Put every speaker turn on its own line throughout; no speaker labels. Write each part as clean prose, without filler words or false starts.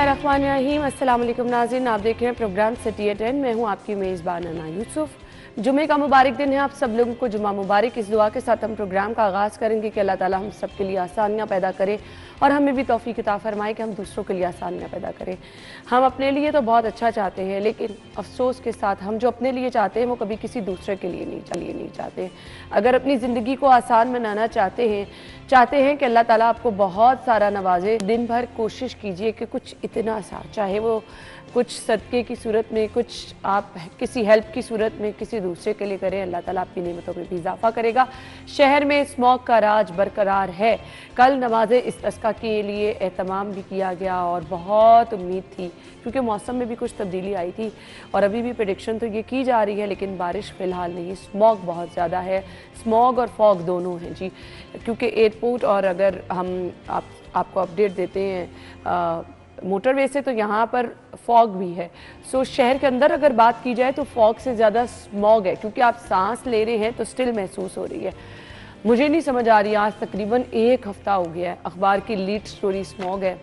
बिस्मिल्लाहिर्रहमानिर्रहीम। अस्सलाम वालेकुम नाज़रीन, आप देख रहे हैं प्रोग्राम सिटी एट 10। मैं हूं आपकी मेज़बान अना यूसुफ। जुमे का मुबारक दिन है, आप सब लोगों को जुमा मुबारक। इस दुआ के साथ हम प्रोग्राम का आगाज़ करेंगे कि अल्लाह ताला हम सब के लिए आसानियाँ पैदा करे और हमें भी तौफीक अता फरमाए कि हम दूसरों के लिए आसानियाँ पैदा करें। हम अपने लिए तो बहुत अच्छा चाहते हैं, लेकिन अफसोस के साथ हम जो अपने लिए चाहते हैं वो कभी किसी दूसरे के लिए नहीं चाहते। अगर अपनी ज़िंदगी को आसान बनाना चाहते हैं कि अल्लाह ताला आपको बहुत सारा नवाजे, दिन भर कोशिश कीजिए कि कुछ इतना सा, चाहे वो कुछ सदक़े की सूरत में, कुछ आप किसी हेल्प की सूरत में किसी दूसरे के लिए करें, अल्लाह ताला आपकी नेमतों में भी इजाफा करेगा। शहर में स्मॉग का राज बरकरार है। कल नमाज इस्तिस्का के लिए एहतमाम भी किया गया और बहुत उम्मीद थी, क्योंकि मौसम में भी कुछ तब्दीली आई थी और अभी भी प्रेडिक्शन तो ये की जा रही है, लेकिन बारिश फ़िलहाल नहीं। स्मॉग बहुत ज़्यादा है, स्मॉग और फॉग दोनों हैं जी, क्योंकि एयरपोर्ट और अगर हम आपको अपडेट देते हैं मोटरवे से, तो यहाँ पर फॉग भी है। सो शहर के अंदर अगर बात की जाए तो फॉग से ज़्यादा स्मॉग है, क्योंकि आप सांस ले रहे हैं तो स्टिल महसूस हो रही है। मुझे नहीं समझ आ रही, आज तकरीबन एक हफ़्ता हो गया है, अखबार की लीड स्टोरी स्मॉग है।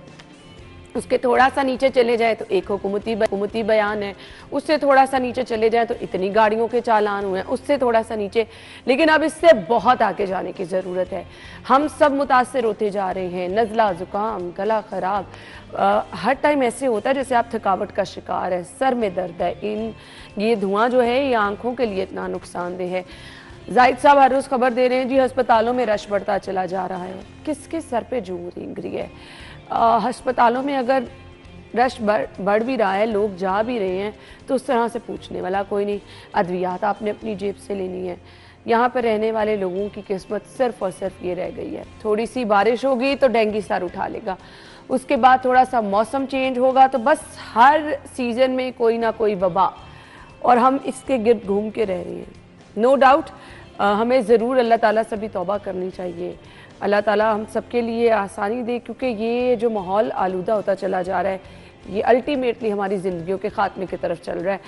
उसके थोड़ा सा नीचे चले जाए तो एक हुकूमती बयान है, उससे थोड़ा सा नीचे चले जाए तो इतनी गाड़ियों के चालान हुए हैं, उससे थोड़ा सा नीचे, लेकिन अब इससे बहुत आगे जाने की ज़रूरत है। हम सब मुतासर होते जा रहे हैं, नज़ला, ज़ुकाम, गला ख़राब, हर टाइम ऐसे होता है जैसे आप थकावट का शिकार है, सर में दर्द है। ये धुआं जो है ये आँखों के लिए इतना नुकसानदेह है। जाहिद साहब हर रोज़ खबर दे रहे हैं जी, अस्पतालों में रश बढ़ता चला जा रहा है। किसके सर पे जूं रेंग रही है? अस्पतालों में अगर रश बढ़ भी रहा है, लोग जा भी रहे हैं, तो उस तरह से पूछने वाला कोई नहीं। अद्वियात आपने अपनी जेब से लेनी है। यहाँ पर रहने वाले लोगों की किस्मत सिर्फ और सिर्फ ये रह गई है, थोड़ी सी बारिश होगी तो डेंगू सर उठा लेगा, उसके बाद थोड़ा सा मौसम चेंज होगा तो बस हर सीज़न में कोई ना कोई वबा, और हम इसके गिर्द घूम के रह रहे हैं। नो डाउट हमें ज़रूर अल्लाह ताला से भी तौबा करनी चाहिए। अल्लाह ताला हम सबके लिए आसानी दे, क्योंकि ये जो माहौल आलूदा होता चला जा रहा है, ये अल्टीमेटली हमारी ज़िंदगियों के ख़ात्मे की तरफ चल रहा है।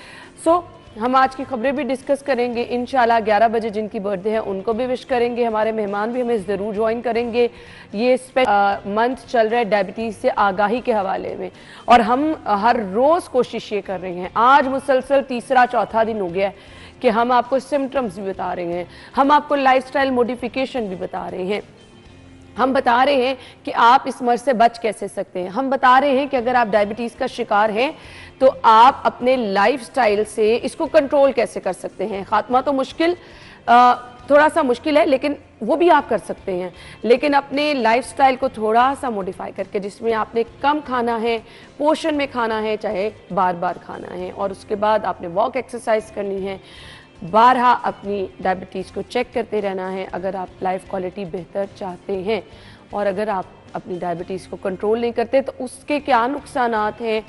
सो हम आज की खबरें भी डिस्कस करेंगे इंशाल्लाह। 11 बजे जिनकी बर्थडे है उनको भी विश करेंगे, हमारे मेहमान भी हमें ज़रूर ज्वाइन करेंगे। ये मंथ चल रहा है डायबिटीज़ से आगाही के हवाले में, और हम हर रोज़ कोशिश ये कर रहे हैं, आज मुसलसल तीसरा चौथा दिन हो गया है कि हम आपको सिम्टम्स भी बता रहे हैं, हम आपको लाइफस्टाइल मॉडिफिकेशन भी बता रहे हैं, हम बता रहे हैं कि आप इस मर्ज से बच कैसे सकते हैं, हम बता रहे हैं कि अगर आप डायबिटीज़ का शिकार हैं तो आप अपने लाइफस्टाइल से इसको कंट्रोल कैसे कर सकते हैं। खात्मा तो मुश्किल, थोड़ा सा मुश्किल है, लेकिन वो भी आप कर सकते हैं, लेकिन अपने लाइफस्टाइल को थोड़ा सा मॉडिफाई करके, जिसमें आपने कम खाना है, पोर्शन में खाना है, चाहे बार बार खाना है, और उसके बाद आपने वॉक एक्सरसाइज करनी है, बारहा अपनी डायबिटीज़ को चेक करते रहना है अगर आप लाइफ क्वालिटी बेहतर चाहते हैं। और अगर आप अपनी डायबिटीज़ को कंट्रोल नहीं करते तो उसके क्या नुकसानात हैं,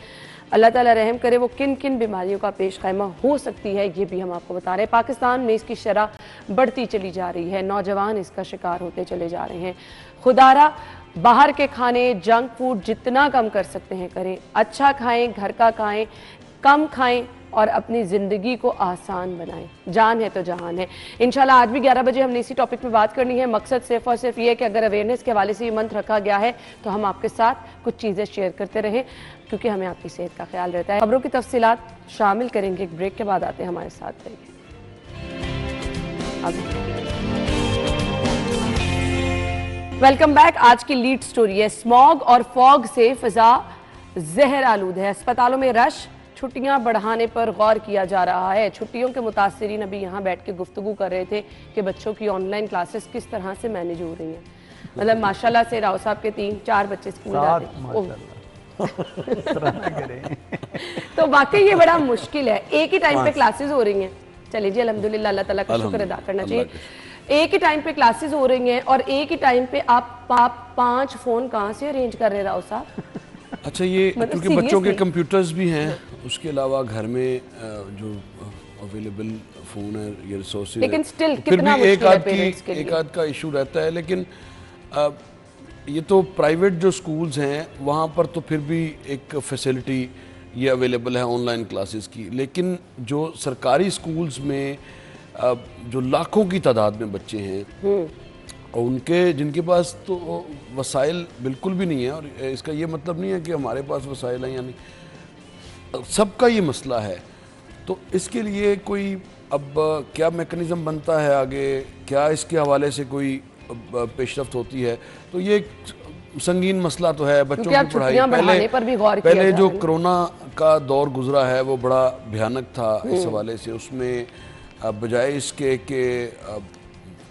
अल्लाह ताला रहम करे, वो किन किन बीमारियों का पेश ख़ैमा हो सकती है, ये भी हम आपको बता रहे हैं। पाकिस्तान में इसकी शरह बढ़ती चली जा रही है, नौजवान इसका शिकार होते चले जा रहे हैं। खुदारा बाहर के खाने, जंक फूड जितना कम कर सकते हैं करें, अच्छा खाएं, घर का खाएं, कम खाएं और अपनी ज़िंदगी को आसान बनाएं। जान है तो जहान है। इंशाल्लाह आज भी 11 बजे हमने इसी टॉपिक में बात करनी है। मकसद सिर्फ और सिर्फ ये है कि अगर अवेयरनेस के हवाले से ये मंथ रखा गया है तो हम आपके साथ कुछ चीज़ें शेयर करते रहें, क्योंकि हमें आपकी सेहत का ख्याल रहता है। खबरों की तफसीलात शामिल करेंगे, एक ब्रेक के बाद आते हैं, हमारे साथ रहिए। Welcome back. आज की लीड स्टोरी है, स्मॉग और फॉग से फिजा जहर आलूद है, अस्पतालों में रश, छुट्टियां बढ़ाने पर गौर किया जा रहा है। छुट्टियों के मुतासरीन अभी यहाँ बैठ के गुफ्तगू कर रहे थे कि बच्चों की ऑनलाइन क्लासेस किस तरह से मैनेज हो रही हैं। मतलब माशाल्लाह से राव साहब के 3-4 बच्चे स्कूल जाते हैं तो वाकई ये बड़ा मुश्किल है। एक ही टाइम पे क्लासेस हो रही हैं, चलिए जी अल्हम्दुलिल्लाह, अल्लाह ताला का शुक्र अदा करना चाहिए। एक ही टाइम पे क्लासेस हो रही हैं और एक ही टाइम पे आप 5 फ़ोन कहाँ से अरेंज कर रहे हैं राव साहब?
अच्छा, ये क्योंकि बच्चों के कंप्यूटर्स भी हैं, उसके अलावा घर में जो अवेलेबल फ़ोन है, ये रिसोर्सेज, लेकिन
स्टिल कितना मुश्किल है पेरेंट्स के लिए।
एक आध का इशू रहता है, लेकिन ये तो प्राइवेट जो स्कूल्स हैं वहाँ पर तो फिर भी एक फैसिलिटी ये अवेलेबल है ऑनलाइन क्लासेस की, लेकिन जो सरकारी स्कूल्स में जो लाखों की तादाद में बच्चे हैं उनके जिनके पास तो वसाइल बिल्कुल भी नहीं है, और इसका ये मतलब नहीं है कि हमारे पास वसाइल हैं, यानी सबका ये मसला है। तो इसके लिए कोई अब क्या मेकनिज़म बनता है आगे, क्या इसके हवाले से कोई पेशरफ्त होती है, तो ये एक संगीन मसला तो है। बच्चों की पढ़ाई पहले जो कोरोना का दौर गुजरा है वो बड़ा भयानक था इस हवाले से। उसमें बजाय इसके कि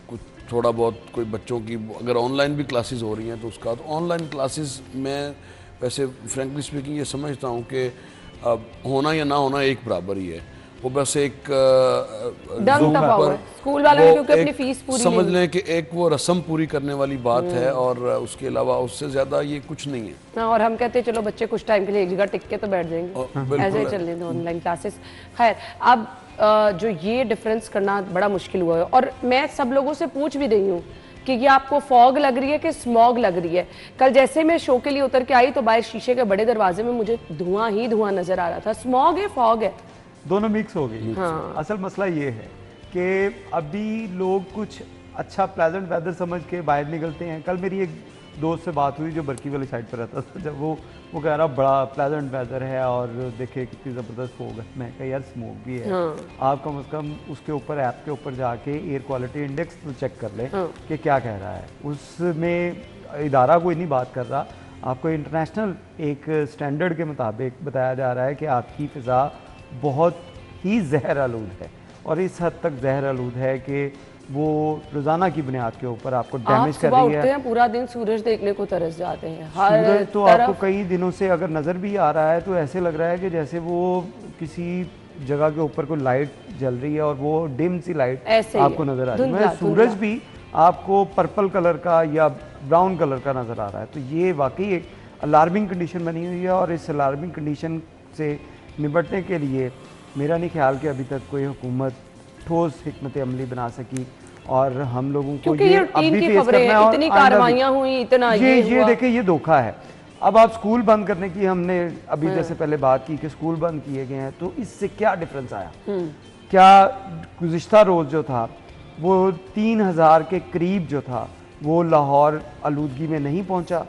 कुछ थोड़ा बहुत कोई बच्चों की अगर ऑनलाइन भी क्लासेस हो रही हैं तो उसका, तो ऑनलाइन क्लासेस में वैसे फ्रेंकली स्पीकिंग ये समझता हूँ कि होना या ना होना एक बराबर ही है। वो बस एक
स्कूल वालों ने क्योंकि अपनी फीस पूरी
समझ लें कि एक वो रस्म पूरी करने वाली बात है, और उसके अलावा उससे ज्यादा ये कुछ नहीं है।
हाँ, और हम कहते हैं चलो बच्चे कुछ टाइम के लिए एक जगह टिक के तो बैठ जाएंगे, ऐसे ही चलने दो ऑनलाइन क्लासेस। खैर, अब जो ये डिफरेंस करना बड़ा मुश्किल हुआ है, और मैं सब लोगों से पूछ भी रही हूँ कि ये आपको फॉग लग रही है कि स्मॉग लग रही है। कल जैसे मैं शो के लिए उतर के आई तो बाहर शीशे के बड़े दरवाजे में मुझे धुआं ही धुआं नजर आ रहा था। स्मॉग है, फॉग है,
दोनों मिक्स हो गई।
हाँ।
असल मसला ये है कि अभी लोग कुछ अच्छा प्लेजेंट वेदर समझ के बाहर निकलते हैं। कल मेरी एक दोस्त से बात हुई जो बरकी वाली साइड पर रहता था, जब वो कह रहा बड़ा प्लेजेंट वेदर है और देखे कितनी ज़बरदस्त फोग है। मैं कहा यार स्मोक भी है,
हाँ।
आप कम से कम उसके ऊपर ऐप के ऊपर जाके एयर क्वालिटी इंडेक्स तो चेक कर लें कि क्या कह रहा है। उसमें इदारा कोई नहीं बात कर रहा, आपको इंटरनेशनल एक स्टैंडर्ड के मुताबिक बताया जा रहा है कि आपकी फ़िज़ा बहुत ही जहर आलूद है, और इस हद तक जहर आलूद है कि वो रोजाना की बुनियाद के ऊपर आपको डैमेज कर रही है।
पूरा दिन सूरज देखने को तरस जाते हैं,
सूरज तो आपको कई दिनों से अगर नज़र भी आ रहा है तो ऐसे लग रहा है कि जैसे वो किसी जगह के ऊपर कोई लाइट जल रही है और वो डिम सी लाइट आपको नजर आ रही है। सूरज भी आपको पर्पल कलर का या ब्राउन कलर का नजर आ रहा है। तो ये वाकई एक अलार्मिंग कंडीशन बनी हुई है, और इस अलार्मिंग कंडीशन से निपटने के लिए मेरा नहीं ख्याल कि अभी तक कोई हुकूमत ठोस हिकमत अमली बना सकी, और हम लोगों को ये अभी फेस करना है। और
इतनी कार्रवाइयां हुई, इतना
ये देखिए ये धोखा है। अब आप स्कूल बंद करने की हमने अभी जैसे पहले बात की कि स्कूल बंद किए गए हैं, तो इससे क्या डिफरेंस आया? क्या गुज़िश्ता रोज जो था वो 3000 के करीब जो था वो लाहौर आलूदगी में नहीं पहुंचा?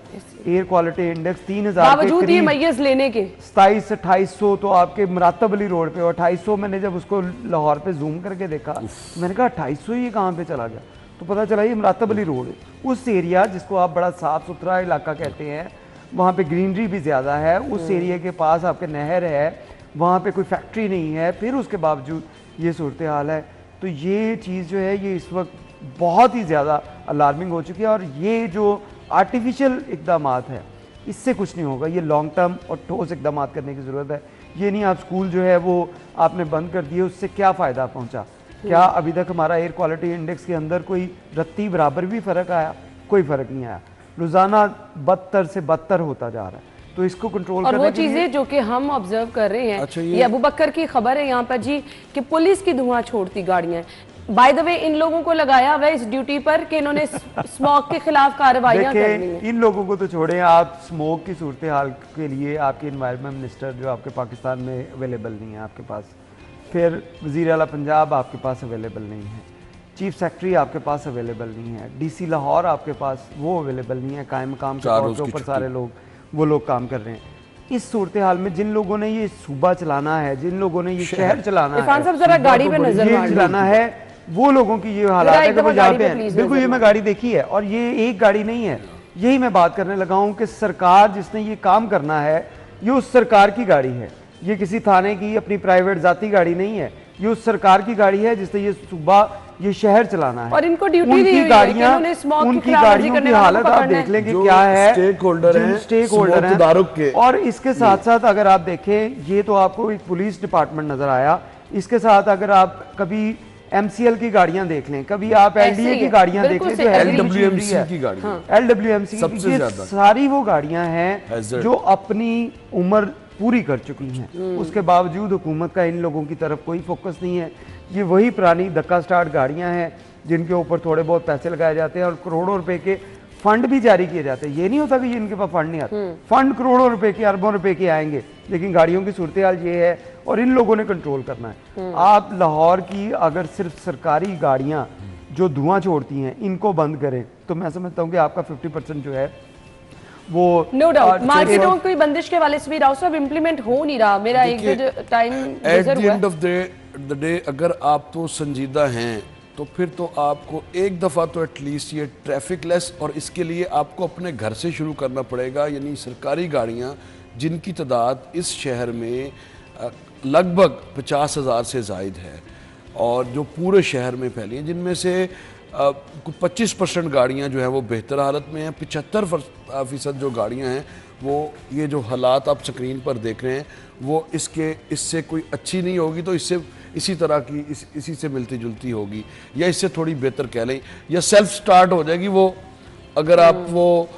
एयर क्वालिटी इंडेक्स 3000 के करीब
लेने के
2700-2800 तो आपके मुरातब अली रोड पे, और 2800 मैंने जब उसको लाहौर पे जूम करके देखा तो मैंने कहा 2800 ये कहाँ पे चला गया, तो पता चला ये मुरातब अली रोड है। उस एरिया जिसको आप बड़ा साफ सुथरा इलाका कहते हैं, वहाँ पे ग्रीनरी भी ज़्यादा है, उस एरिया के पास आपके नहर है, वहाँ पे कोई फैक्ट्री नहीं है, फिर उसके बावजूद ये सूरत हाल है। तो ये चीज़ जो है ये इस वक्त बहुत ही ज़्यादा अलार्मिंग हो चुकी है, और ये जो आर्टिफिशियल इकदाम है इससे कुछ नहीं होगा। ये लॉन्ग टर्म और ठोस इकदाम करने की ज़रूरत है। ये नहीं आप स्कूल जो है वो आपने बंद कर दिए, उससे क्या फ़ायदा पहुंचा? क्या अभी तक हमारा एयर क्वालिटी इंडेक्स के अंदर कोई रत्ती बराबर भी फ़र्क आया? कोई फ़र्क नहीं आया। रोज़ाना बदतर से बदतर होता जा रहा है। तो इसको कंट्रोल
और वो चीजें जो कि हम ऑब्जर्व कर रहे हैं। अच्छा, ये अबू बकर की खबर है यहाँ पर जी कि पुलिस की धुआं छोड़ती गाड़ियां, बाय द वे इन लोगों को लगाया हुआ इस ड्यूटी पर कि इन्होंने स्मोक के खिलाफ कार्रवाइयां करनी है।
इन लोगों को तो छोड़ें, आप स्मोक की सूरत हाल के लिए आपके एनवायरनमेंट मिनिस्टर जो आपके पाकिस्तान में अवेलेबल नहीं है आपके पास, फिर वज़ीर आला पंजाब आपके पास अवेलेबल नहीं है, चीफ सेक्रेटरी आपके पास अवेलेबल नहीं है, डीसी लाहौर आपके पास वो अवेलेबल नहीं है, कायम मकाम के तौर के ऊपर सारे लोग वो लोग काम कर रहे हैं। इस सूरत हाल में जिन लोगों ने ये सूबा चलाना है, जिन लोगों ने ये शहर चलाना है,
जरा गाड़ी पे नजर
चलाना है, वो लोगों की ये हालात है कि वो जहाँ पे हैं। बिल्कुल, ये मैं गाड़ी देखी है, और ये एक गाड़ी नहीं है। यही मैं बात करने लगा हूँ कि सरकार जिसने ये काम करना है ये उस सरकार की गाड़ी है, ये किसी थाने की अपनी प्राइवेट जाती गाड़ी नहीं है, ये उस सरकार की गाड़ी है जिसने ये सूबा ये शहर चलाना है।
और इनको ड्यूटी
उनकी गाड़ियां, उनकी गाड़ियों की हालत आप देख लेंगे क्या है।
स्टेक होल्डर
हैं। और इसके साथ साथ अगर आप देखें, ये तो आपको एक पुलिस डिपार्टमेंट नजर आया, इसके साथ अगर आप कभी MCL की गाड़ियां देख लें, कभी आप LDA की गाड़ियां देख लें, जो
LWMC की गाड़ी,
LWMC सबसे ज्यादा, सारी वो गाड़ियां हैं जो अपनी उम्र पूरी कर चुकी हैं। उसके बावजूद हुकूमत का इन लोगों की तरफ कोई फोकस नहीं है। ये वही पुरानी धक्का स्टार्ट गाड़ियां हैं जिनके ऊपर थोड़े बहुत पैसे लगाए जाते हैं और करोड़ों रुपए के फंड भी जारी किए जाते हैं। ये नहीं होता कि इनके पास फंड नहीं आते, फंड करोड़ों रुपए के, अरबों रुपए के आएंगे, लेकिन गाड़ियों की सूरत हाल ये है और इन लोगों ने कंट्रोल करना है। आप लाहौर की अगर सिर्फ सरकारी गाड़ियां जो धुआं छोड़ती हैं इनको बंद करें, तो मैं समझता हूँ कि आपका 50% जो है वो
नो डाउट मार्केटों की बंदिश के वाले से भी राव साहब इम्प्लीमेंट हो नहीं रहा। मेरा एक time
at the end of the day अगर आप तो संजीदा हैं तो फिर तो आपको एक दफ़ा तो एटलीस्ट ये ट्रैफिक लेस, और इसके लिए आपको अपने घर से शुरू करना पड़ेगा। यानी सरकारी गाड़ियाँ जिनकी तादाद इस शहर में लगभग 50,000 से ज़ायद है और जो पूरे शहर में फैली हैं, जिनमें से 25% गाड़ियाँ जो हैं वो बेहतर हालत में हैं, 75% जो गाड़ियाँ हैं वो ये जो हालात आप स्क्रीन पर देख रहे हैं वो इससे कोई अच्छी नहीं होगी, तो इसी तरह की इसी से मिलती जुलती होगी, या इससे थोड़ी बेहतर कह लें, या सेल्फ स्टार्ट हो जाएगी वो। अगर आप वो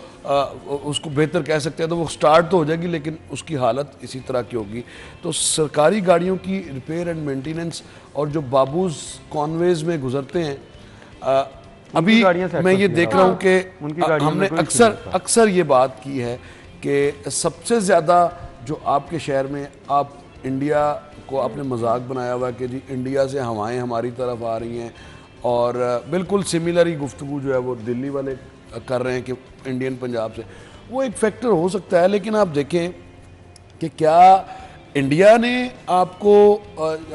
उसको बेहतर कह सकते हैं तो वो स्टार्ट तो हो जाएगी, लेकिन उसकी हालत इसी तरह की होगी। तो सरकारी गाड़ियों की रिपेयर एंड मेंटेनेंस और जो बाबूज कॉन्वेज में गुजरते हैं, अभी मैं ये देख रहा हूँ कि हमने अक्सर ये बात की है कि सबसे ज़्यादा जो आपके शहर में, आप इंडिया को आपने मजाक बनाया हुआ है कि जी इंडिया से हवाएं हमारी तरफ आ रही हैं, और बिल्कुल सिमिलर ही गुफ्तगू जो है वो दिल्ली वाले कर रहे हैं कि इंडियन पंजाब से। वो एक फैक्टर हो सकता है, लेकिन आप देखें कि क्या इंडिया ने आपको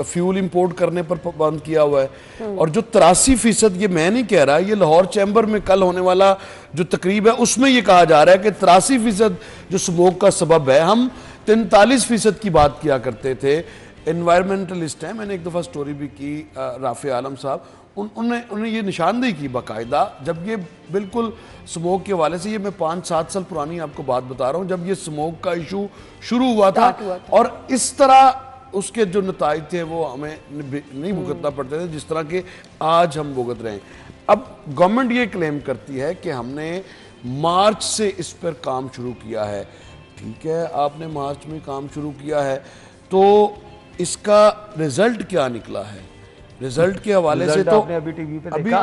फ्यूल इंपोर्ट करने पर पाबंद किया हुआ है? और जो 83%, ये मैं नहीं कह रहा, ये लाहौर चैम्बर में कल होने वाला जो तकरीब है उसमें ये कहा जा रहा है कि 83% जो स्मोक का सबब है, हम 43% की बात किया करते थे। एनवायरमेंटलिस्ट हैं, मैंने एक दफ़ा स्टोरी भी की, राफे आलम साहब, उन्होंने ये निशानदेही की बाकायदा, जब ये बिल्कुल स्मोक के हवाले से, ये मैं 5-7 साल पुरानी आपको बात बता रहा हूँ, जब ये स्मोक का इशू शुरू हुआ था, और इस तरह उसके जो नताइज थे वो हमें नहीं भुगतना पड़ते थे जिस तरह के आज हम भुगत रहे हैं। अब गवर्नमेंट ये क्लेम करती है कि हमने मार्च से इस पर काम शुरू किया है। ठीक है, आपने मार्च में काम शुरू किया है, तो इसका रिजल्ट क्या निकला है? रिजल्ट के हवाले से तो
अभी टीवी पे देखा।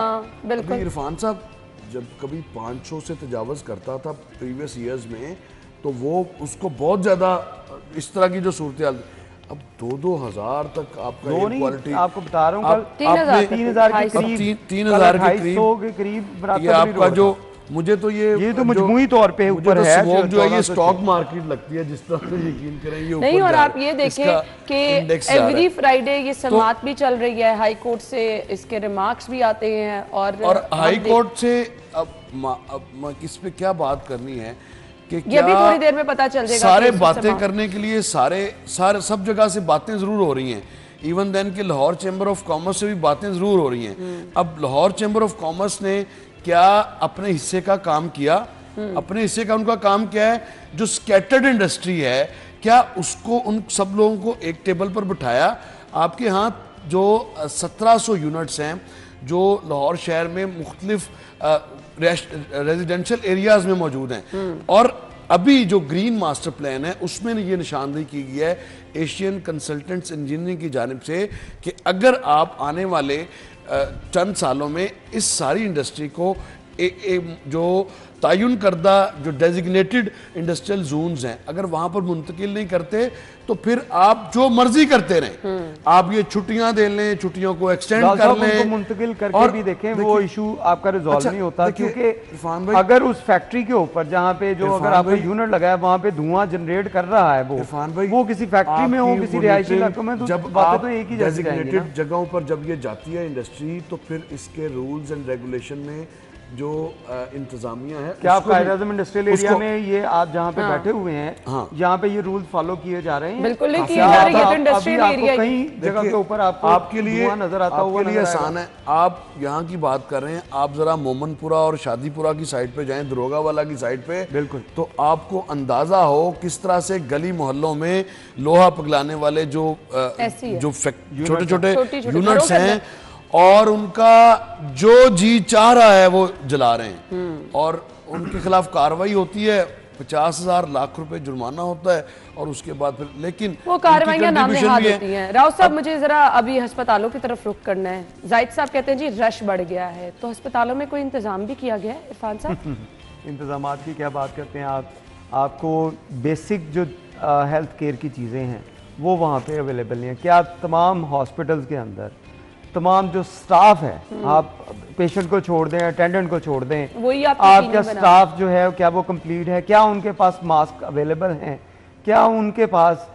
अभी इरफान साहब जब कभी 500 से तजावज़ करता था प्रीवियस ईयर्स में, तो वो उसको बहुत ज़्यादा इस तरह की जो सूरत हाल, अब 2-2 हज़ार तक आपका क्वालिटी,
आपको बता रहा हूँ,
3,000
के करीब
ये आपका जो, मुझे तो ये
तो मजमूई तौर पे ऊपर है,
स्मोक जो है ये स्टॉक मार्केट लगती है, जिस तरह से यकीन करें ये
नहीं। और आप ये देखें कि एवरी फ्राइडे ये समात भी चल रही है, हाई कोर्ट से इसके रिमार्क्स भी आते हैं, और
हाई कोर्ट से अब किस पे क्या बात करनी है कि
ये भी थोड़ी देर में पता चल जाएगा।
सारे बातें करने के लिए सारे सब जगह से बातें जरूर हो रही हैं, इवन देन कि लाहौर चैम्बर ऑफ कॉमर्स से भी बातें जरूर हो रही हैं। अब लाहौर चैम्बर ऑफ कॉमर्स ने क्या अपने हिस्से का काम किया? अपने हिस्से का उनका काम क्या है? जो स्कैटर्ड इंडस्ट्री है, क्या उसको उन सब लोगों को एक टेबल पर बिठाया? आपके यहाँ जो 1700 यूनिट्स हैं जो लाहौर शहर में मुख्तलिफ रेजिडेंशियल एरियाज में मौजूद हैं, और अभी जो ग्रीन मास्टर प्लान है उसमें ये निशानदेही की गई है एशियन कंसल्टेंट्स इंजीनियरिंग की जानिब से कि अगर आप आने वाले चंद सालों में इस सारी इंडस्ट्री को जो तयन करदा जो डेजिग्नेटेड इंडस्ट्रियल जोन्स हैं, अगर वहां पर मुंतकिल नहीं करते तो फिर आप जो मर्जी करते रहें। आप ये छुट्टियां दे लें, छुट्टियों को एक्सटेंड कर लें,
मुंतकिल करके भी देखें, वो इशू आपका रिजॉल्व नहीं होता, क्योंकि अगर उस फैक्ट्री के ऊपर जहाँ पे जो अगर आपका यूनिट लगा है वहाँ पे धुआं जनरेट कर रहा है, वो किसी फैक्ट्री में हो, किसी रिहायशी इलाकों में, तो
जब
बातें तो एक ही
डेजिग्नेटेड जगहों पर जब ये जाती है इंडस्ट्री, तो फिर इसके रूल्स एंड रेगुलेशन में जो इंतजामिया है,
क्या आप कायद-ए-आज़म इंडस्ट्रियल एरिया में ये आप जहाँ पे बैठे हुए हैं, यहाँ पे ये रूल फॉलो किए जा रहे हैं?
बिल्कुल नहीं किए जा रहे हैं, तो इंडस्ट्रियल एरिया
कई जगह के ऊपर आपके लिए
नजर आता हुआ नजर आसान है। आप यहाँ की बात कर रहे हैं, आप जरा मोमनपुरा और शादीपुरा की साइड पे जाएं, दरोगा वाला की साइड पे,
बिल्कुल,
तो आपको अंदाजा हो किस तरह से गली मोहल्लों में लोहा पिघलाने वाले जो छोटे छोटे यूनिट्स हैं, और उनका जो जी चाह रहा है वो जला रहे हैं, और उनके खिलाफ कार्रवाई होती है, 50,000 लाख रुपए जुर्माना होता है, और उसके बाद फिर लेकिन
वो कार्रवाइयां नामनहाद होती हैं। राव साहब, मुझे जरा अभी अस्पतालों की तरफ रुख करना है। जाहिद साहब कहते हैं जी रश बढ़ गया है, तो अस्पतालों में कोई इंतजाम भी किया गया है इरफान साहब?
इंतजाम की क्या बात करते हैं आप? आपको बेसिक जो हेल्थ केयर की चीज़ें हैं वो वहाँ पे अवेलेबल नहीं है। क्या तमाम हॉस्पिटल्स के अंदर तमाम जो स्टाफ है, आप पेशेंट को छोड़ दें, अटेंडेंट को छोड़ दें,
वही आपकी
आपका
टीम बना।
स्टाफ जो है क्या वो कंप्लीट है, क्या उनके पास मास्क अवेलेबल हैं, क्या उनके पास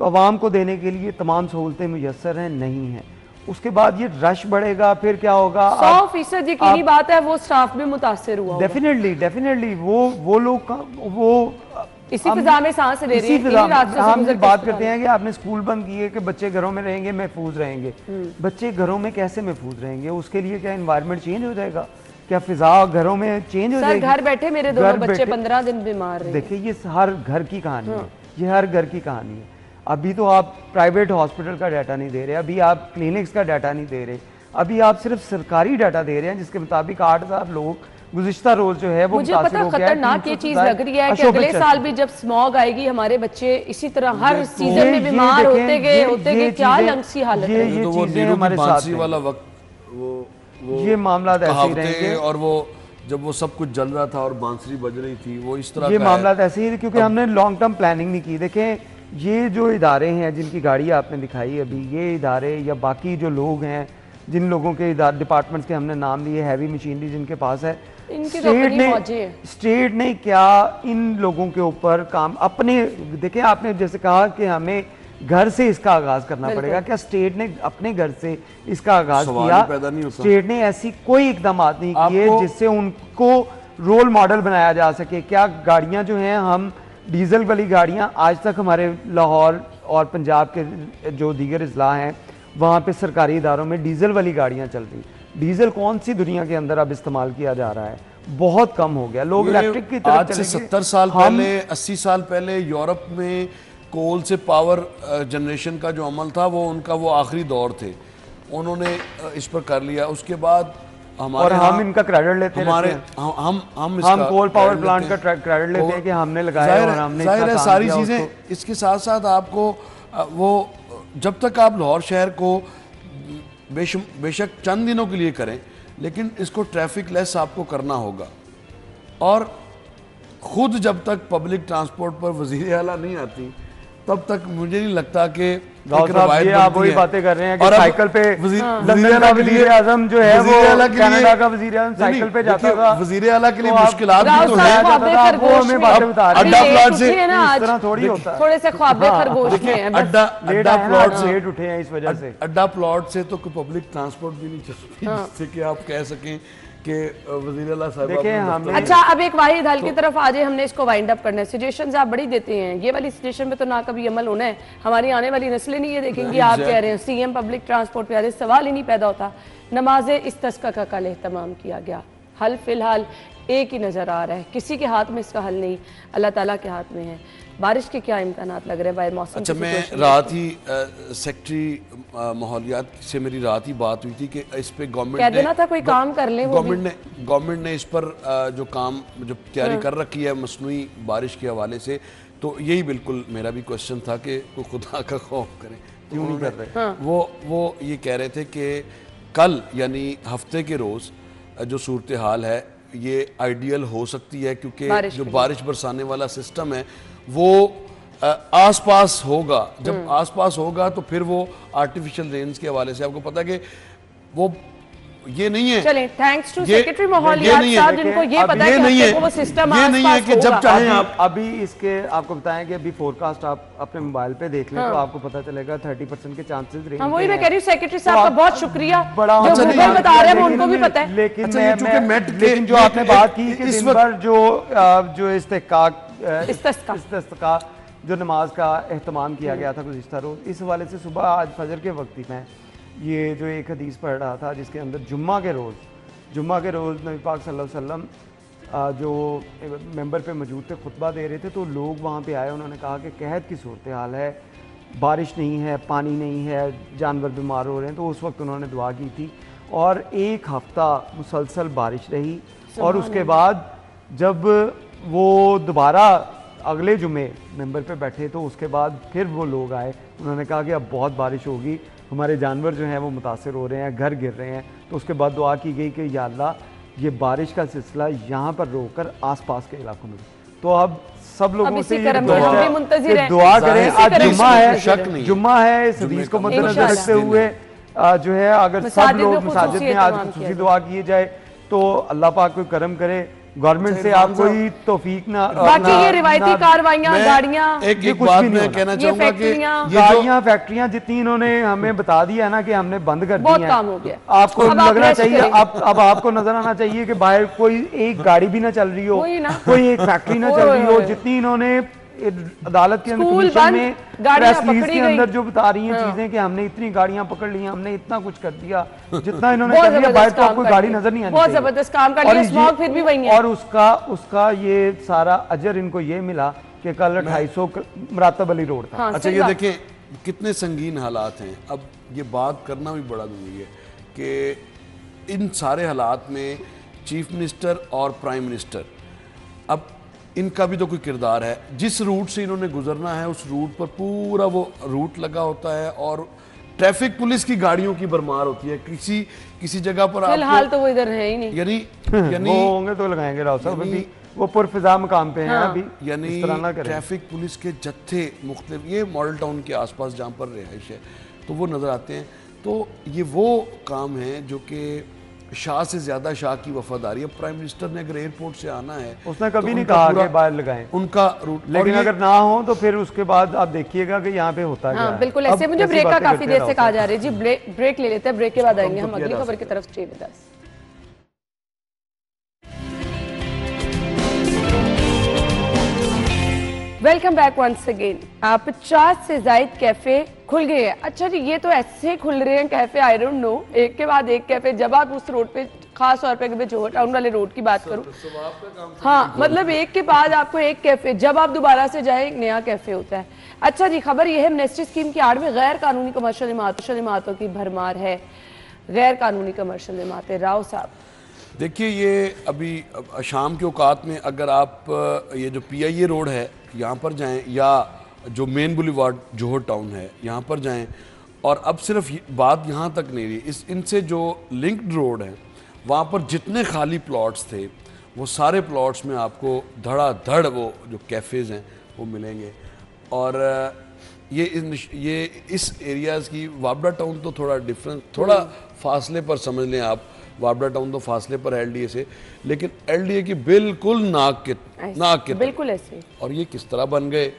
आवाम को देने के लिए तमाम सहूलतें मुयस्सर हैं, नहीं है। उसके बाद ये रश बढ़ेगा, फिर क्या होगा?
100% यकीनी बात है वो स्टाफ भी मुतासिर हुआ होगा।
डेफिनेटली वो लोग वो
इसी फिजा में सांस ले रहे
इसी
हैं,
फिजा
इन्हीं रास्तों से
हम
गुजर के
बात
अस्पताल।
करते हैं कि आपने स्कूल बंद किए कि बच्चे घरों में रहेंगे, महफूज रहेंगे। बच्चे घरों में कैसे महफूज रहेंगे? उसके लिए क्या एनवायरनमेंट चेंज हो जाएगा? क्या फिजा घरों में चेंज हो
सर
जाएगी?
घर बैठे मेरे दोनों
घर
बच्चे
बैठे-
15 दिन बीमार रहे।
देखिए ये हर घर की कहानी है, ये हर घर की कहानी है। अभी तो आप प्राइवेट हॉस्पिटल का डाटा नहीं दे रहे, अभी आप क्लिनिक्स का डाटा नहीं दे रहे, अभी आप सिर्फ सरकारी डाटा दे रहे हैं जिसके मुताबिक 8000 लोग गुज़िश्ता रोज जो है वो
मुझे
मुतासिर
पता
हो गया है।
खतरनाक ये चीज
300
लग रही है कि
अशोक
अगले
बच्चन।
साल भी जब स्मॉग आएगी हमारे बच्चे इसी तरह हर सीजन
ये
में बीमार
देखें,
होते गए
ये
क्या
चीजें-
लंग्स की हालत
ये-
है।
ये
तो वो
चीजें
नीरू की
हमारे साथ
बांसुरी
हैं।
वाला वक्त वो
ये मामला ऐसे ही
कहावतें
रहेंगे।
और वो जब वो सब कुछ जल रहा था और बांसुरी बज रही थी, वो इस तरह
ये
का
मामला
है।
ऐसे ही क्योंकि हमने लॉन्ग टर्म प्लानिंग नहीं की। देखें ये जो इदारे हैं जिनकी गाड़ी आपने दिखाई अभी, ये इदारे या बाकी जो लोग हैं जिन लोगों के डिपार्टमेंट्स के हमने नाम लिए, हैवी मशीनरी जिनके पास है,
इनकी तो अपनी फौजी है।
स्टेट ने क्या इन लोगों के ऊपर काम अपने देखें, आपने जैसे कहा कि हमें घर से इसका आगाज करना पड़ेगा, क्या स्टेट ने अपने घर से इसका आगाज
सवाल
किया?
ही पैदा नहीं होता।
स्टेट ने ऐसी कोई इकदाम नहीं किए
आपको-
जिससे उनको रोल मॉडल बनाया जा सके। क्या गाड़ियां जो हैं, हम डीजल वाली गाड़ियां आज तक हमारे लाहौर और पंजाब के जो दीगर अजला हैं वहाँ पे सरकारी इदारों में डीजल वाली गाड़ियां चल रही। डीजल कौन सी दुनिया के अंदर अब इस्तेमाल किया जा रहा है? बहुत कम हो गया। लोग
ये
इलेक्ट्रिक की तरफ
आज से
चले गए।
70 साल
हम-
पहले, 80 साल पहले यूरोप में कोल से पावर जनरेशन का जो अमल था वो उनका वो आखिरी दौर थे, उन्होंने इस पर कर लिया। उसके बाद हमारे
और हम
यहाँ-
इनका क्रेडिट लेते
हमारे
रहते हैं।
हम
हम
इसका
कोल पावर
credit
प्लांट
लेते
का
हैं।
क्रेडिट लेते हैं कि हमने लगाया
जाहिर
और
है-
हमने
जाहिर
इतना
है
काम
सारी
किया
चीज़ें
उसको।
इसके साथ साथ आपको वो जब तक आप लाहौर शहर को बेशक चंद दिनों के लिए करें, लेकिन इसको ट्रैफिक लेस आपको करना होगा। और खुद जब तक पब्लिक ट्रांसपोर्ट पर वज़ीर आला नहीं आती तब तक मुझे नहीं लगता कि
राव साहब, ये आप वही बातें कर रहे हैं कि साइकिल पे लंदन का वजीर आजम जो है वो कनाडा का वजीर आजम साइकिल पे जाता था।
वज़ीर आला के लिए
तो आप-
मुश्किलात भी
राव
तो
साहब
है।
ख्वाबे
वो
खरगोश
हमें
में।
बातें बता रहे हैं।
अड्डा प्लॉट से-
उठे हैं ना
इस
आज,
तरह थोड़ी होता है।
थोड़े से ख्वाबे खरगोश में हैं, बस।
अड्डा
लेट
अड्डा
आए हैं ना,
प्लॉट
आज
से
लेट उठे हैं इस वजह से।
अड्डा प्लॉट से तो कोई पब्लिक ट्रांसपोर्ट भी नहीं चलती जिससे कि आप कह सकें कि वज़ीर आला साहब
देखें,
अपने
हमने-
दफ्तर-
अच्छा अब एक वाहिद हल की तरफ आ जाए, हमने इसको वाइंड अप करना है। सजेशंस आप बड़ी देते हैं, ये वाली सजेशन पे तो ना कभी अमल होना है। हमारी आने वाली नस्लें नहीं ये देखेंगी आप कह रहे हैं सीएम पब्लिक ट्रांसपोर्ट पे आ रहे, सवाल ही नहीं पैदा होता। नमाज इस्तिस्का का कल एहतमाम किया गया, हल फिलहाल एक ही नज़र आ रहा है, किसी के हाथ में इसका हल नहीं, अल्लाह ताला के हाथ में है। बारिश के क्या इम्कानात लग रहे हैं? बाहर मौसम
अच्छा,
की
मैं
situation
रात ही सेक्रेटरी माहौलियात से मेरी रात ही बात हुई थी कि इस पे
कह देना था कोई काम कर लें, वो भी।
गवर्नमेंट ने इस पर जो काम जो तैयारी कर रखी है मसनूई बारिश के हवाले से, तो यही बिल्कुल मेरा भी क्वेश्चन था कि कोई खुदा का खौफ करें,
क्यों नहीं कर रहे?
वो ये कह रहे थे कि कल यानी हफ्ते के रोज़ जो सूरत हाल है ये आइडियल हो सकती है, क्योंकि
बारिश
जो
के लिए।
बारिश बरसाने वाला सिस्टम है वो आसपास होगा। जब आसपास होगा तो फिर वो आर्टिफिशियल रेंज के हवाले से आपको पता है कि वो ये नहीं है।
चलें, थैंक्स टू
ये-
सेक्रेटरी
ये
माहौलियात
नहीं है,
साहब जिनको ये
अब
पता है
ये
कि
नहीं
हफ्ते
है,
को वो सिस्टम
ये नहीं है
आसपास
कि जब
होगा।
चाहें आप
अभी इसके आपको बताएं कि अभी फोरकास्ट आप अपने मोबाइल पे देख लें तो आपको पता चलेगा 30% के चांसेस रहेंगे।
हाँ वही मैं कह रही हूँ, सेक्रेटरी साहब का बहुत शुक्रिया,
बड़ा
जो
अच्छा, नहीं,
गूगल बता रहे हैं वो
लेकिन-
उनको भी पता है।
लेकिन
अच्छा, ये चूंकि
मैं
मेट के-
लेकिन जो आपने बात की कि
इस
दिन
वक्त-
भर जो
इस्तिस्का।
इस्तिस्का जो नमाज का एहतमाम किया गया था गुज़िश्ता रोज़, इस हवाले से सुबह आज फजर के वक्त ही मैं ये जो एक हदीस पढ़ रहा था जिसके अंदर जुम्मा के रोज़ नबी पाक सल्लल्लाहु अलैहि वसल्लम जो मेंबर पे मौजूद थे, खुतबा दे रहे थे, तो लोग वहाँ पे आए, उन्होंने कहा कि कहत की सूरत हाल है, बारिश नहीं है, पानी नहीं है, जानवर बीमार हो रहे हैं। तो उस वक्त उन्होंने दुआ की थी और एक हफ्ता मुसलसल बारिश रही। और उसके बाद जब वो दोबारा अगले जुमे मेंबर पे बैठे तो उसके बाद फिर वो लोग आए, उन्होंने कहा कि अब बहुत बारिश होगी, हमारे जानवर जो हैं वो मुतासर हो रहे हैं, घर गिर रहे हैं। तो उसके बाद दुआ की गई कि या अल्लाह ये बारिश का सिलसिला यहाँ पर रोककर आसपास के इलाकों में। तो अब सब लोगों
इसी
से ये
करम से हम भी मुंतज़िर हैं।
दुआ करें।
इसी
आज
करम
जुम्मा
से
है,
मुंतज़िर हैं।
जुम्मा है, इस हदीस को मद्देनजर
इंशाअल्लाह।
रखते हुए जो है अगर सब
मसाजिद
लोग
में
मसाजिद
खुसूसी
में आज
एहतमाम किया
खुसूसी दुआ किए जाए तो अल्लाह पाक कोई करम करे, गवर्नमेंट से आप कोई तौफीक ना,
बाकी ये रिवायती कार्रवाइयां, गाड़ियां,
एक बात मैं कहना चाहूंगा कि
गाड़ियां फैक्ट्रियां जितनी इन्होंने हमें बता दिया ना कि हमने बंद कर दी
बहुत
है,
काम हो गया।
आपको
अब आप
लगना
रेस्ट
चाहिए,
करें।
अब आपको नजर आना चाहिए कि बाहर कोई एक गाड़ी भी ना चल रही हो,
वही ना।
कोई एक फैक्ट्री ना चल रही हो, जितनी इन्होंने अदालत के अंदर
स्कूल
कमीशन
बंद,
में
गाड़ियां
प्रेस रिलीज
पकड़ी
के
गई।
अंदर जो बता रही हैं
हाँ।
चीजें कि हमने इतनी गाड़ियां पकड़ ली, हमने इतना कुछ कर दिया, जितना इन्होंने
बहुत
कर दिया बाहर
जबरदस्त
तो आपको
काम
गाड़ी
कर
नजर नहीं आनी
बहुत
चाहिए।
जबरदस्त काम कर
और
लिया,
ये-
स्मॉग फिर भी वही है।
और उसका ये सारा अजर इनको ये मिला कि कल 250 मुरातब अली रोड था।
हाँ,
अच्छा,
सही
ये
बात।
देखें कितने संगीन हालात हैं। अब ये बात करना भी बड़ा जरूरी है कि इन सारे हालात में चीफ मिनिस्टर और प्राइम मिनिस्टर, अब इनका भी तो कोई किरदार है। जिस रूट से इन्होंने गुजरना है उस रूट पर पूरा वो रूट लगा होता है और ट्रैफिक पुलिस की गाड़ियों की भरमार होती है। किसी जगह पर
फिलहाल तो वो इधर है ही नहीं।
यानी
वो होंगे तो लगाएंगे राव साहब, अभी वो पुरफिजा मकाम पे हैं अभी,
यानी
इस तरह ना करें।
ट्रैफिक पुलिस के जत्थे मुख्तलिफ, ये मॉडल टाउन के आसपास जहाँ पर रिहाइश है तो वो नज़र आते हैं। तो ये वो काम है जो कि शाह से ज्यादा शाह की वफादारी है। प्राइम मिनिस्टर ने अगर एयरपोर्ट से आना है,
उसने कभी
तो
नहीं
उनका
कहा
पूरा
कि बाहर लगाएं
उनका रूट,
लेकिन अगर ना हो तो फिर उसके बाद आप देखिएगा कि यहाँ पे होता क्या
हाँ
है।
बिल्कुल
अब
ऐसे। मुझे
ऐसी
ब्रेक का
बातें
काफी
करते
देर
रहो
से कहा
साहब।
जा रहा है जी। ब्रेक ले लेते हैं, ब्रेक के बाद आएंगे हम
तो
अगली
किया जा
खबर की तरफ। 6:10। Welcome back once again. 50 से जायद कैफे खुल गए हैं। अच्छा जी, ये तो ऐसे खुल रहे हैं कैफे, आई डोंट नो, एक के बाद एक कैफे। जब आप उस रोड पे, खास तौर पे अगर जोहर टाउन वाले रोड की बात करूं, हाँ मतलब एक के बाद आपको एक कैफे, जब आप दोबारा से जाए एक नया कैफे होता है। अच्छा जी, खबर ये है एमनेस्टी स्कीम की आड़ में गैर कानूनी कमर्शियल इमारतों की भरमार है। गैर कानूनी कमर्शियल इमारतें, राव साहब
देखिए, ये अभी शाम के औकात में अगर आप ये जो PIA रोड है यहाँ पर जाएं या जो मेन बुलीवार्ड जोहर टाउन है यहाँ पर जाएं, और अब सिर्फ बात यहाँ तक नहीं रही, इनसे जो लिंक्ड रोड है वहाँ पर जितने खाली प्लॉट्स थे वो सारे प्लॉट्स में आपको धड़ाधड़ वो जो कैफ़ेज़ हैं वो मिलेंगे। और ये इस एरियाज़ की, वाबड़ा टाउन तो थोड़ा डिफरेंस, थोड़ा फासले पर समझ लें आप, वाबड़ा टाउन तो फासले पर है LDA से, लेकिन LDA की बिल्कुल नाक के
बिल्कुल ऐसे।
और ये किस तरह बन गए,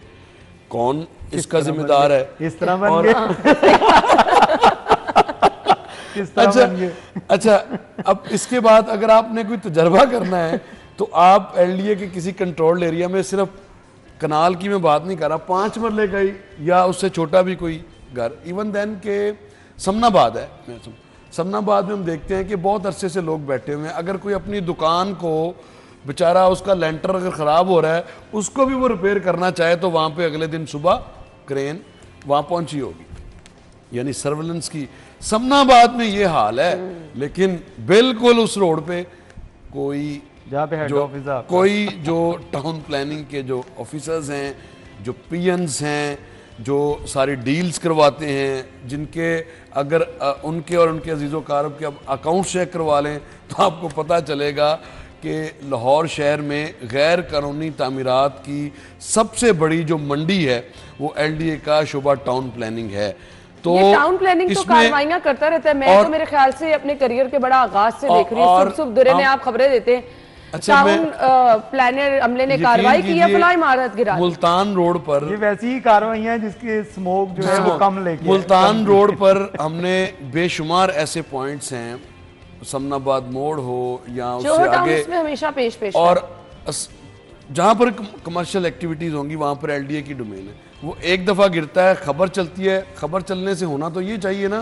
कौन इसका जिम्मेदार है?
इस तरह बन गए। किस तरह बन गए?
अच्छा, अब इसके बाद अगर आपने कोई तजर्बा करना है तो आप LDA के किसी कंट्रोल्ड एरिया में, सिर्फ कनाल की मैं बात नहीं कर रहा, 5 मरले का ही या उससे छोटा भी कोई घर, इवन देन के समनाबाद है, समनाबाद में हम देखते हैं कि बहुत अरसे से लोग बैठे हुए हैं। अगर कोई अपनी दुकान को बेचारा, उसका लेंटर अगर ख़राब हो रहा है, उसको भी वो रिपेयर करना चाहे तो वहाँ पे अगले दिन सुबह क्रेन वहाँ पहुँची होगी। यानी सर्वेलेंस की समनाबाद में ये हाल है, लेकिन बिल्कुल उस रोड पे कोई
जहाँ पे हेड ऑफिस है,
कोई जो टाउन प्लानिंग के जो ऑफिसर्स हैं, जो PNs हैं, जो सारी डील्स करवाते हैं, जिनके अगर उनके और उनके अजीज़ों कारब के अब अकाउंट चेक करवा लें तो आपको पता चलेगा कि लाहौर शहर में गैर कानूनी तामीरात की सबसे बड़ी जो मंडी है वो LDA का शोबा टाउन प्लानिंग है। तो
ये टाउन प्लानिंग तो कार्रवाइयां करता रहता है। मैं तो मेरे ख्याल से अपने करियर के बड़ा आगाज से देख रही हूँ, सुबह दुरे ने आप खबरें देते हैं, टाउन प्लानर अमले ने कार्रवाई की है, फला इमारत गिरा,
मुल्तान रोड पर
ये वैसी ही कार्रवाइयां जिसके स्मोक जो है वो कम लेके,
मुल्तान रोड पर हमने बेशुमार ऐसे पॉइंट्स हैं, समनाबाद मोड़ हो या उससे आगे,
में हमेशा पेश
और जहाँ पर कमर्शियल एक्टिविटीज होंगी वहाँ पर LDA की डोमेन है। वो एक दफ़ा गिरता है, खबर चलती है, खबर चलने से होना तो ये चाहिए ना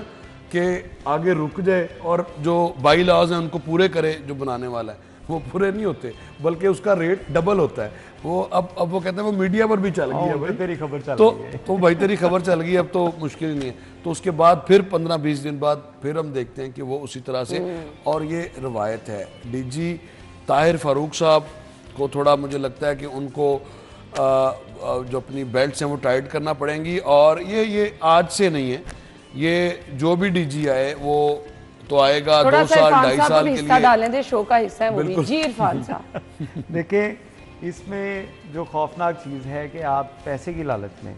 कि आगे रुक जाए और जो बाई लॉज हैं उनको पूरे करे, जो बनाने वाला है वो पूरे नहीं होते, बल्कि उसका रेट डबल होता है। वो अब वो कहते हैं वो मीडिया पर भी चल गई है भाई,
तेरी खबर चल
तो
गई है।
तो भाई तेरी खबर चल गई, अब तो मुश्किल ही नहीं है। तो उसके बाद फिर 15-20 दिन बाद फिर हम देखते हैं कि वो उसी तरह से, और ये रवायत है। DG ताहिर फारूक साहब को थोड़ा मुझे लगता है कि उनको जो अपनी बेल्ट हैं वो टाइट करना पड़ेंगी, और ये आज से नहीं है, ये जो भी DG आए वो तो आएगा 2 साल 2.5 साल के लिए।
डालें दे, शो का हिस्सा है वो भी। जी इरफान साहब
देखिए, इसमें जो खौफनाक चीज़ है कि आप पैसे की लालच में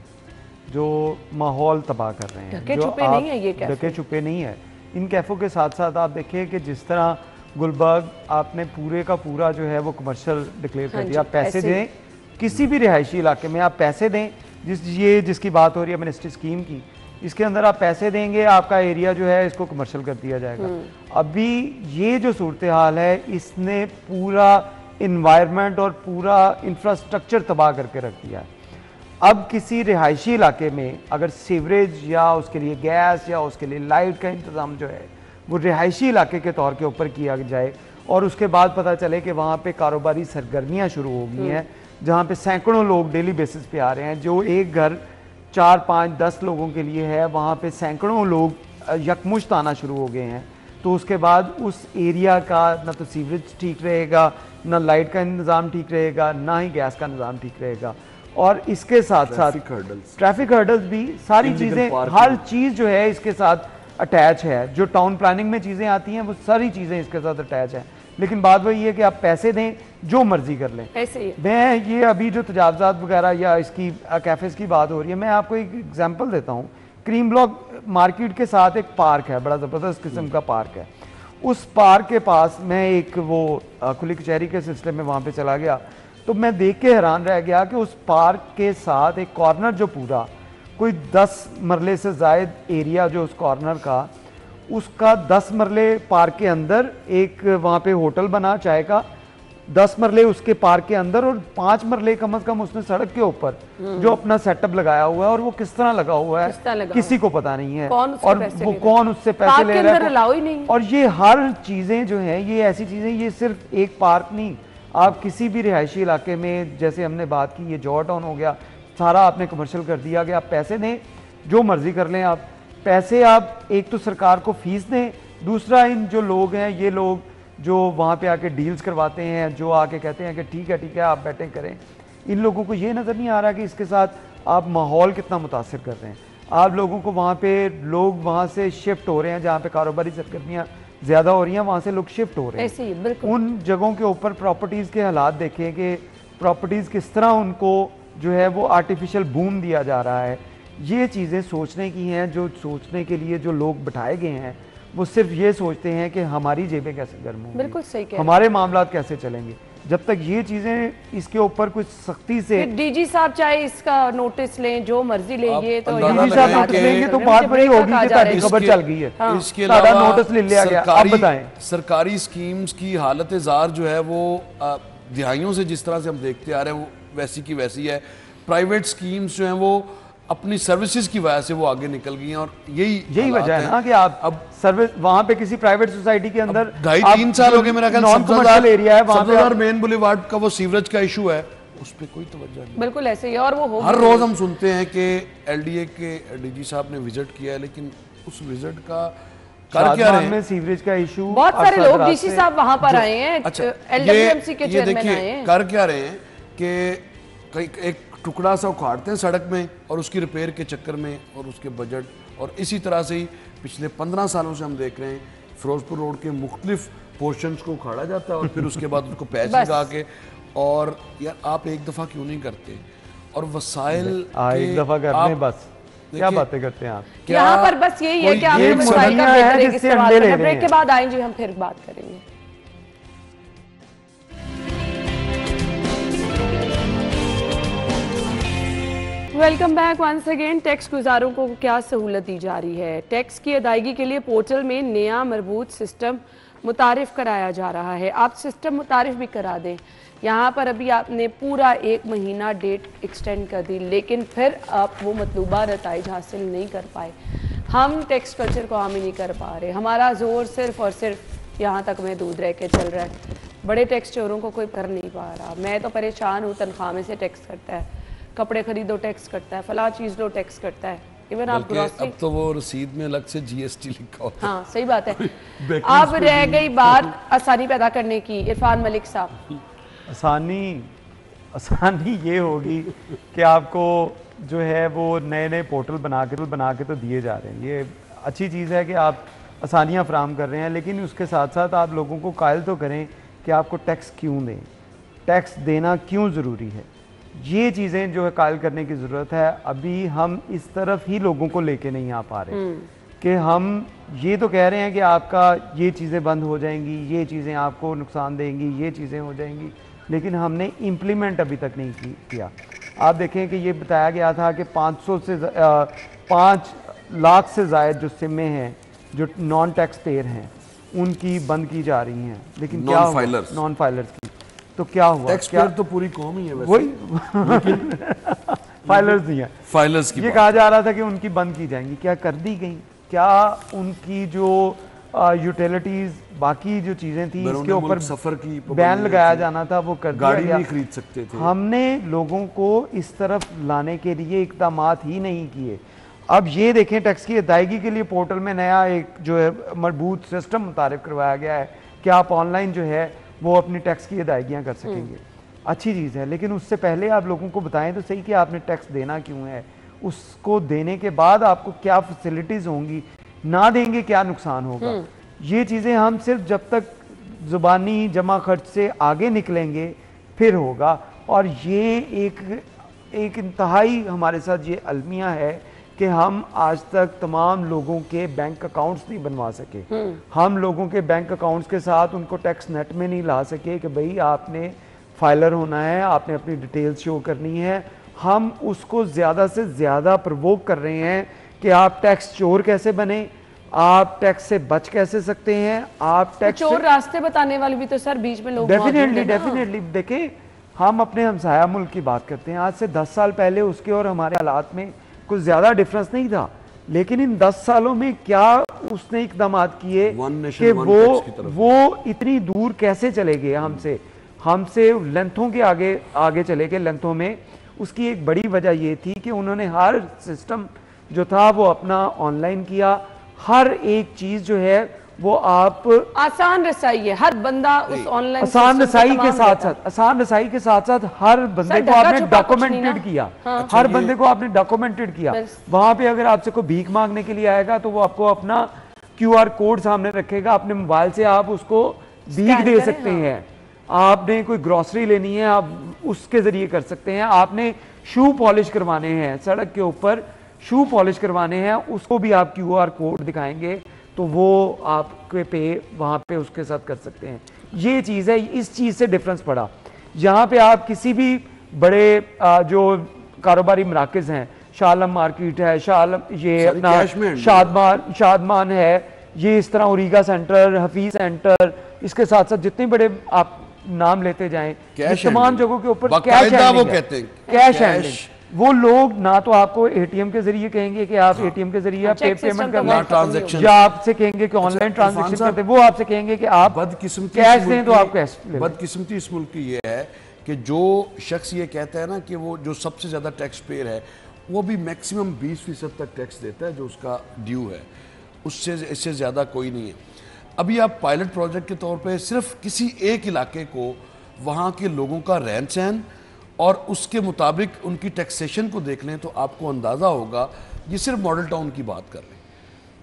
जो माहौल तबाह कर रहे हैं,
ढके
जो
छुपे नहीं है ये कैफे।
ढके छुपे नहीं है, इन कैफ़ों के साथ साथ आप देखिए कि जिस तरह गुलबर्ग आपने पूरे का पूरा जो है वो कमर्शियल डिक्लेयर कर दिया। आप पैसे दें किसी भी रिहायशी इलाके में, आप पैसे दें, जिसकी बात हो रही है मिनिस्ट्री स्कीम की, इसके अंदर आप पैसे देंगे, आपका एरिया जो है इसको कमर्शियल कर दिया जाएगा। अभी ये जो सूरत हाल है इसने पूरा इन्वायरमेंट और पूरा इंफ्रास्ट्रक्चर तबाह करके रख दिया है। अब किसी रिहायशी इलाके में अगर सीवरेज या उसके लिए गैस या उसके लिए लाइट का इंतज़ाम जो है वो रिहायशी इलाके के तौर के ऊपर किया जाए और उसके बाद पता चले कि वहाँ पे कारोबारी सरगर्मियाँ शुरू हो गई हैं जहाँ पे सैकड़ों लोग डेली बेसिस पे आ रहे हैं, जो एक घर 4, 5, 10 लोगों के लिए है वहाँ पे सैकड़ों लोग यकमुश्त आना शुरू हो गए हैं। तो उसके बाद उस एरिया का ना तो सीवरेज ठीक रहेगा, ना लाइट का इंतज़ाम ठीक रहेगा, ना ही गैस का निज़ाम ठीक रहेगा। और इसके साथ साथ ट्रैफिक हर्डल्स भी, सारी चीज़ें, हर चीज़ जो है इसके साथ अटैच है। जो टाउन प्लानिंग में चीज़ें आती हैं वो सारी चीज़ें इसके साथ अटैच हैं। लेकिन बात वही है कि आप पैसे दें, जो मर्जी कर लें।
ऐसे ही
मैं ये अभी जो तजावजात वगैरह या इसकी कैफेज की बात हो रही है, मैं आपको एक एग्जांपल देता हूँ। क्रीम ब्लॉक मार्केट के साथ एक पार्क है, बड़ा ज़बरदस्त किस्म का पार्क है। उस पार्क के पास मैं एक वो खुली कचहरी के सिलसिले में वहाँ पे चला गया, तो मैं देख के हैरान रह गया कि उस पार्क के साथ एक कॉर्नर जो पूरा कोई 10 मरले से ज़ायद एरिया जो उस कॉर्नर का, उसका 10 मरले पार्क के अंदर एक वहाँ पे होटल बना चाय का, 10 मरले उसके पार्क के अंदर और 5 मरले कम से कम उसने सड़क के ऊपर जो अपना सेटअप लगाया हुआ है। और वो किस तरह लगा हुआ है किसी को पता नहीं है, और वो कौन उससे पैसे ले रहा है। और ये हर चीज़ें जो है, ये ऐसी चीज़ें, ये सिर्फ एक पार्क नहीं, आप किसी भी रिहायशी इलाके में, जैसे हमने बात की ये जॉर्ज टाउन हो गया, सारा आपने कमर्शियल कर दिया कि आप पैसे दें, जो मर्जी कर लें। आप पैसे, आप एक तो सरकार को फीस दें, दूसरा इन जो लोग हैं, ये लोग जो वहाँ पे आके डील्स करवाते हैं, जो आके कहते हैं कि ठीक है आप बैटिंग करें, इन लोगों को ये नज़र नहीं आ रहा कि इसके साथ आप माहौल कितना मुतासिर कर रहे हैं। आप लोगों को वहाँ पे, लोग वहाँ से शिफ्ट हो रहे हैं जहाँ पे कारोबारी सरगर्मियाँ ज़्यादा हो रही हैं, वहाँ से लोग शिफ्ट हो रहे हैं।
ऐसे ही बिल्कुल
उन जगहों के ऊपर प्रॉपर्टीज़ के हालात देखें कि प्रॉपर्टीज़ किस तरह उनको जो है वो आर्टिफिशियल बूम दिया जा रहा है। ये चीज़ें सोचने की हैं, जो सोचने के लिए जो लोग बिठाए गए हैं वो सिर्फ ये सोचते हैं कि हमारी जेबें कैसे गर्म होंगी,
बिल्कुल सही कह,
हमारे मामला कैसे चलेंगे। जब तक ये चीज़ें इसके ऊपर कुछ सख्ती से,
डीजी साहब चाहे इसका नोटिस लें, जो मर्जी लें, ये तो
डीजी साहब नोटिस लेंगे तो बात बड़ी होगी कि ताकि खबर चल गई है,
इसके अलावा
नोटिस ले लिया गया। आप बताएं,
सरकारी स्कीम्स की हालत जार जो है वो दिहाइयों से जिस तरह से हम देखते आ रहे हैं वो वैसी की वैसी है। प्राइवेट स्कीम्स जो हैं वो अपनी सर्विसेज की वजह से वो आगे निकल गई हैं, और यही
वजह है ना कि आप अब सर्विस वहां पे किसी प्राइवेट सोसाइटी के अंदर
2.5-3 साल हो गए मेरा ख्याल,
नॉन कमर्शियल एरिया है वहां पे,
मेन बुलेवार्ड का वो सीवरेज का इशू है, उस पर कोई तवज्जो नहीं।
बिल्कुल ऐसे ही, और वो
हर रोज हम सुनते हैं कि एलडीए के डीजी साहब ने विजिट किया है, लेकिन उस विजिट का कर क्या रहे हैं?
सीवरेज का इशू,
बहुत सारे लोग डीसी साहब वहां पर आए हैं, एलडब्ल्यूएमसी के चेयरमैन आए हैं।
कर क्या रहे हैं कि एक टुकड़ा सा उखाड़ते हैं सड़क में और उसकी रिपेयर के चक्कर में, और उसके बजट, और इसी तरह से ही पिछले 15 सालों से हम देख रहे हैं फिरोजपुर रोड के मुख्तलिफ पोर्शंस को उखाड़ा जाता है और फिर उसके बाद उसको पैच लगा के, और यार आप एक दफ़ा क्यों नहीं करते? और वसाइल
एक दफ़ा करते हैं, बस क्या बातें करते हैं आप।
यहाँ पर बस यही है कि आपने वसाइल का बेहतर एक इस्तेमाल करना है। ब्रेक के बाद आएंगे हम, फिर बात करेंगे। Welcome back once again. Tax गुजारों को क्या सहूलत दी जा रही है? टैक्स की अदायगी के लिए पोर्टल में नया मरबूत सिस्टम मुतारिफ कराया जा रहा है। आप सिस्टम मुतारिफ भी करा दें, यहाँ पर अभी आपने पूरा 1 महीना डेट एक्सटेंड कर दी, लेकिन फिर आप वो मतलूबा नताइज हासिल नहीं कर पाए। हम टैक्स कल्चर को आम ही नहीं कर पा रहे। हमारा जोर सिर्फ और सिर्फ यहाँ तक महदूद रह के चल रहा है। बड़े टैक्स चोरों को कोई कर नहीं पा रहा। मैं तो परेशान हूँ, तनख्वाह में से टैक्स करता है, कपड़े खरीदो टैक्स करता है, फला चीज़ लो टैक्स करता है, इवन आप ग्रोसरी,
अब तो वो रसीद में अलग से जीएसटी लिखा होता है।
हाँ सही बात है। अब रह गई बात आसानी पैदा करने की। इरफान मलिक साहब,
आसानी ये होगी कि आपको जो है वो नए नए पोर्टल बना के तो दिए जा रहे हैं। ये अच्छी चीज़ है कि आप आसानियाँ फराहम कर रहे हैं, लेकिन उसके साथ साथ आप लोगों को कायल तो करें कि आपको टैक्स क्यों दें, टैक्स देना क्यों ज़रूरी है। ये चीज़ें जो है कायल करने की ज़रूरत है। अभी हम इस तरफ ही लोगों को लेके नहीं आ पा रहे कि हम ये तो कह रहे हैं कि आपका ये चीज़ें बंद हो जाएंगी, ये चीज़ें आपको नुकसान देंगी, ये चीज़ें हो जाएंगी, लेकिन हमने इम्प्लीमेंट अभी तक नहीं किया। आप देखें कि ये बताया गया था कि 5 लाख से ज़ायद जो सिमें हैं जो नॉन टैक्स पेयर हैं उनकी बंद की जा रही हैं, लेकिन क्या हुआ? नॉन फाइलर्स की तो क्या हुआ?
टैक्स पेयर तो पूरी कौम ही है वैसे,
वही फाइलर्स नहीं है,
फाइलर्स की
ये कहा जा रहा था कि उनकी बंद की जाएंगी, क्या कर दी गई? क्या उनकी जो यूटिलिटीज बाकी जो चीज़ें थी इसके ऊपर
सफ़र की
बैन लगाया जाना था वो कर दिया
गाड़ी
गया।
नहीं खरीद सकते थे।
हमने लोगों को इस तरफ लाने के लिए इक़दाम ही नहीं किए। अब ये देखें, टैक्स की अदायगी के लिए पोर्टल में नया एक जो है मजबूत सिस्टम मुतारिफ करवाया गया है कि आप ऑनलाइन जो है वो अपनी टैक्स की अदायगियाँ कर सकेंगे। अच्छी चीज़ है, लेकिन उससे पहले आप लोगों को बताएं तो सही कि आपने टैक्स देना क्यों है, उसको देने के बाद आपको क्या फैसिलिटीज़ होंगी, ना देंगे क्या नुकसान होगा। ये चीज़ें हम सिर्फ जब तक ज़ुबानी जमा खर्च से आगे निकलेंगे फिर होगा। और ये एक इंतहाई हमारे साथ ये अलमिया है कि हम आज तक तमाम लोगों के बैंक अकाउंट्स नहीं बनवा सके। हम लोगों के बैंक अकाउंट्स के साथ उनको टैक्स नेट में नहीं ला सके कि भाई आपने फाइलर होना है, आपने अपनी डिटेल्स शो करनी है। हम उसको ज़्यादा से ज़्यादा प्रवोक कर रहे हैं कि आप टैक्स चोर कैसे बने, आप टैक्स से बच कैसे सकते हैं, आप टैक्स
चोर रास्ते बताने वाले भी तो सर बीच में लोग
डेफिनेटली देखें, हम अपने हमसाया मुल्क की बात करते हैं, आज से 10 साल पहले उसके और हमारे हालात में कुछ ज़्यादा डिफरेंस नहीं था, लेकिन इन 10 सालों में क्या उसने इकदाम किए कि वो इतनी दूर कैसे चले गए हमसे लेंथों के आगे चले गए लेंथों में। उसकी एक बड़ी वजह ये थी कि उन्होंने हर सिस्टम जो था वो अपना ऑनलाइन किया, हर एक चीज़ जो है वो आप
आसान रसाई है, हर बंदा उस ऑनलाइन
आसान रसाई के साथ साथ हर बंदे को आपने डॉक्यूमेंटेड किया। हर बंदे को आपने डॉक्यूमेंटेड किया। वहां पे अगर आपसे कोई भीख मांगने के लिए आएगा तो वो आपको अपना QR कोड सामने रखेगा, अपने मोबाइल से आप उसको भीख दे सकते हैं। आपने कोई ग्रोसरी लेनी है आप उसके जरिए कर सकते हैं। आपने शू पॉलिश करवाने हैं, सड़क के ऊपर शू पॉलिश करवाने हैं, उसको भी आप QR कोड दिखाएंगे तो वो आपके पे वहाँ पे उसके साथ कर सकते हैं। ये चीज़ है, इस चीज़ से डिफरेंस पड़ा। यहाँ पे आप किसी भी बड़े जो कारोबारी मराकज़ हैं, शाह आलम मार्केट है, ये अपना शादमान है, ये इस तरह ओरिगा सेंटर, हफीज सेंटर, इसके साथ साथ जितने बड़े आप नाम लेते जाएं, तमाम जगहों के ऊपर कैश हैंडलिंग। वो लोग ना तो आपको ATM के जरिए कहेंगे कि आप ATM के जरिए आप पेमेंट कर लें, या आपसे कहेंगे कि ऑनलाइन ट्रांजैक्शन करते, वो आपसे कहेंगे कि आप कैश दें तो आप कैश लें।
बदकिस्मती इस मुल्क की ये है कि जो शख्स ये कहता है ना कि वो जो सबसे ज़्यादा टैक्स पेयर है वो भी मैक्सिमम 20% तक टैक्स देता है जो उसका ड्यू है, उससे इससे ज़्यादा कोई नहीं है। अभी आप पायलट प्रोजेक्ट के तौर पे सिर्फ किसी एक इलाके को, वहाँ के लोगों का रहन सहन और उसके मुताबिक उनकी टैक्सेशन को देख लें तो आपको अंदाज़ा होगा। ये सिर्फ मॉडल टाउन की बात कर लें,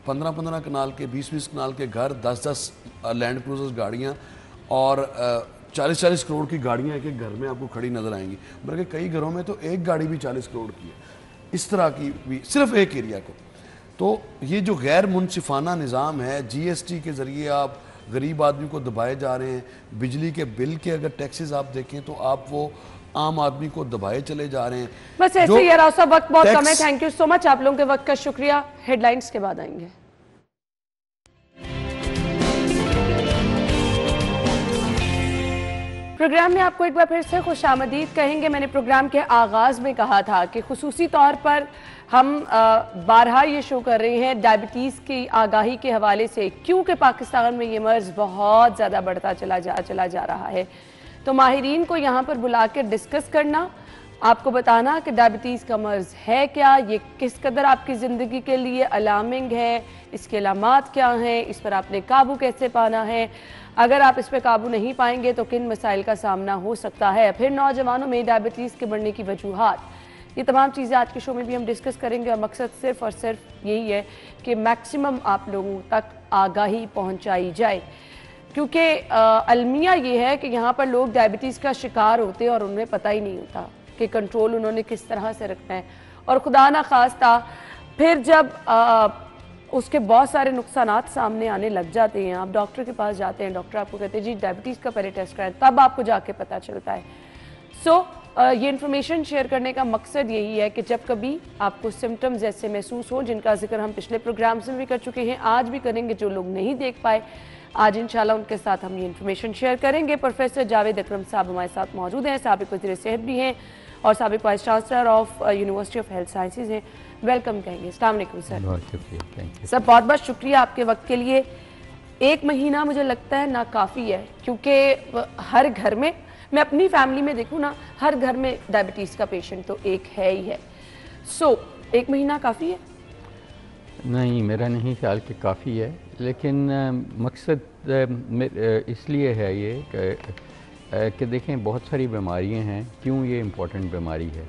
15-15 कनाल के, 20-20 कनाल के घर, 10-10 लैंड क्रूजर्स गाड़ियाँ और 40-40 करोड़ की गाड़ियाँ एक एक घर में आपको खड़ी नज़र आएंगी, बल्कि कई घरों में तो एक गाड़ी भी 40 करोड़ की है, इस तरह की भी सिर्फ एक एरिया को। तो ये जो गैर मुनसिफाना निज़ाम है, GST के ज़रिए आप गरीब आदमी को दबाए जा रहे हैं। बिजली के बिल के अगर टैक्सेस आप देखें तो आप वो आम आदमी को दबाए चले जा रहे हैं।
बस ऐसे ही यार, वक्त बहुत कम है। थैंक यू सो मच, आप लोगों के वक्त का शुक्रिया। हेडलाइंस के बाद आएंगे। प्रोग्राम में आपको एक बार फिर से खुशामदीद कहेंगे। मैंने प्रोग्राम के आगाज़ में कहा था कि खुसूसी तौर पर हम बारहा ये शो कर रहे हैं डायबिटीज़ की आगाही के हवाले से, क्योंकि पाकिस्तान में ये मर्ज़ बहुत ज़्यादा बढ़ता चला जा रहा है। तो माहिरीन को यहाँ पर बुला कर डिस्कस करना, आपको बताना कि डायबिटीज़ का मर्ज़ है क्या, ये किस कदर आपकी ज़िंदगी के लिए अलार्मिंग है, इसके अलामात क्या हैं, इस पर आपने काबू कैसे पाना है, अगर आप इस पर काबू नहीं पाएंगे तो किन मसाइल का सामना हो सकता है, फिर नौजवानों में डायबिटीज़ के बढ़ने की वजूहात, ये तमाम चीज़ें आज के शो में भी हम डिस्कस करेंगे। और मकसद सिर्फ और सिर्फ यही है कि मैक्सिमम आप लोगों तक आगाही पहुँचाई जाए, क्योंकि अलमिया ये है कि यहाँ पर लोग डायबिटीज़ का शिकार होते हैं और उन्हें पता ही नहीं होता कि कंट्रोल उन्होंने किस तरह से रखना है। और खुदा ना खास्ता फिर जब उसके बहुत सारे नुकसानात सामने आने लग जाते हैं। आप डॉक्टर के पास जाते हैं, डॉक्टर आपको कहते हैं जी डायबिटीज़ का पहले टेस्ट कराएं, तब आपको जाके पता चलता है। सो ये इन्फॉर्मेशन शेयर करने का मकसद यही है कि जब कभी आपको सिम्टम्स ऐसे महसूस हो, जिनका जिक्र हम पिछले प्रोग्राम्स में भी कर चुके हैं, आज भी करेंगे, जो लोग नहीं देख पाए आज इंशाल्लाह उनके साथ हम ये इन्फॉर्मेशन शेयर करेंगे। प्रोफेसर जावेद अकरम साहब हमारे साथ मौजूद हैं, साबिक वज़ीर सेहत भी हैं और साबिक vice chancellor of university of health sciences हैं। वेलकम कहेंगे। अस्सलाम वालेकुम सर। सर बहुत बहुत शुक्रिया आपके वक्त के लिए। एक महीना मुझे लगता है ना काफ़ी है, क्योंकि हर घर में, मैं अपनी फैमिली में देखूँ ना, हर घर में डायबिटीज़ का पेशेंट तो एक है ही है। सो एक महीना काफ़ी है?
नहीं, मेरा नहीं ख्याल कि काफ़ी है, लेकिन मकसद इसलिए है ये कि देखें बहुत सारी बीमारियां हैं। क्यों ये इम्पोर्टेंट बीमारी है?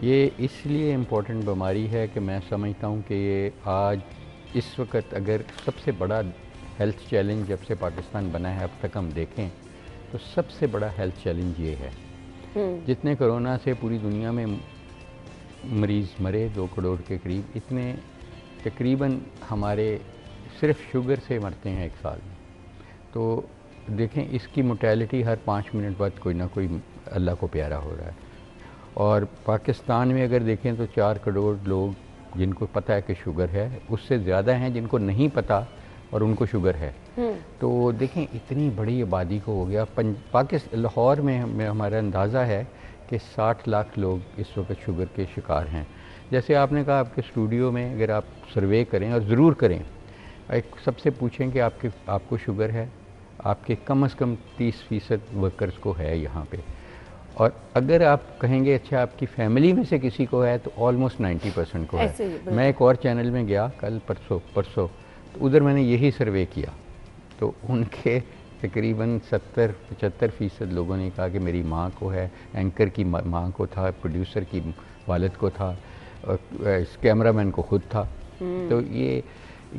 ये इसलिए इम्पोर्टेंट बीमारी है कि मैं समझता हूँ कि ये आज इस वक्त अगर सबसे बड़ा हेल्थ चैलेंज जब से पाकिस्तान बना है अब तक हम देखें तो सबसे बड़ा हेल्थ चैलेंज ये है। जितने कोरोना से पूरी दुनिया में मरीज़ मरे 2 करोड़ के करीब, इतने तकरीबन हमारे सिर्फ शुगर से मरते हैं एक साल में। तो देखें इसकी मोर्टेलिटी हर 5 मिनट बाद कोई ना कोई अल्लाह को प्यारा हो रहा है। और पाकिस्तान में अगर देखें तो 4 करोड़ लोग जिनको पता है कि शुगर है, उससे ज़्यादा हैं जिनको नहीं पता और उनको शुगर है। तो देखें इतनी बड़ी आबादी को हो गया। पाकिस्तान लाहौर में हमारा अंदाज़ा है कि 60 लाख लोग इस वक्त शुगर के शिकार हैं। जैसे आपने कहा आपके स्टूडियो में अगर आप सर्वे करें, और ज़रूर करें, एक सबसे पूछें कि आपको शुगर है, आपके कम से कम 30% वर्कर्स को है यहाँ पे। और अगर आप कहेंगे अच्छा आपकी फैमिली में से किसी को है तो ऑलमोस्ट 90% को है। मैं एक और चैनल में गया कल परसों तो उधर मैंने यही सर्वे किया तो उनके तकरीबन 70-75% लोगों ने कहा कि मेरी माँ को है, एंकर की माँ को था, प्रोड्यूसर की वालिद को था, कैमरामैन को खुद था। तो ये